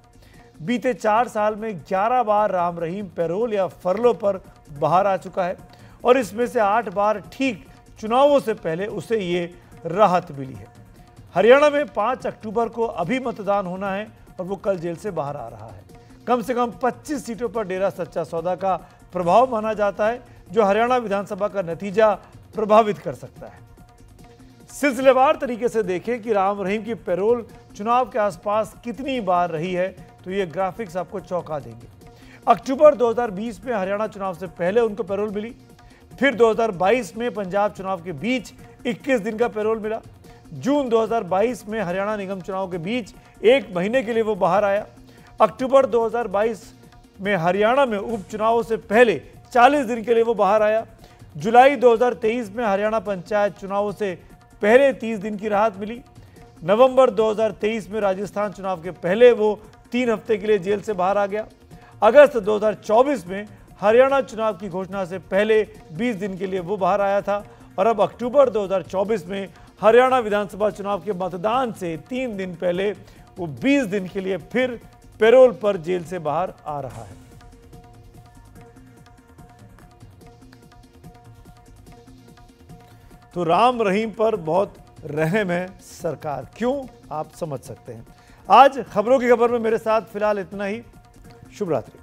बीते 4 साल में 11 बार राम रहीम पैरोल या फरलों पर बाहर आ चुका है और इसमें से 8 बार ठीक चुनावों से पहले उसे ये राहत मिली है। हरियाणा में 5 अक्टूबर को अभी मतदान होना है और वो कल जेल से बाहर आ रहा है। कम से कम 25 सीटों पर डेरा सच्चा सौदा का प्रभाव माना जाता है जो हरियाणा विधानसभा का नतीजा प्रभावित कर सकता है। सिलसिलेवार तरीके से देखें कि राम रहीम की पैरोल चुनाव के आसपास कितनी बार रही है तो ये ग्राफिक्स आपको चौंका देंगे। अक्टूबर 2020 में हरियाणा चुनाव से पहले उनको पैरोल मिली, फिर 2022 में पंजाब चुनाव के बीच 21 दिन का पैरोल मिला। जून 2022 में हरियाणा निगम चुनाव के बीच 1 महीने के लिए वो बाहर आया। अक्टूबर 2022 में हरियाणा में उपचुनावों से पहले 40 दिन के लिए वो बाहर आया। जुलाई 2023 में हरियाणा पंचायत चुनावों से पहले 30 दिन की राहत मिली। नवंबर 2023 में राजस्थान चुनाव के पहले वो 3 हफ्ते के लिए जेल से बाहर आ गया। अगस्त 2024 में हरियाणा चुनाव की घोषणा से पहले 20 दिन के लिए वो बाहर आया था और अब अक्टूबर 2024 में हरियाणा विधानसभा चुनाव के मतदान से 3 दिन पहले वो 20 दिन के लिए फिर पैरोल पर जेल से बाहर आ रहा है। तो राम रहीम पर बहुत रहम है सरकार, क्यों आप समझ सकते हैं। आज खबरों की खबर में मेरे साथ फिलहाल इतना ही। शुभ रात्रि।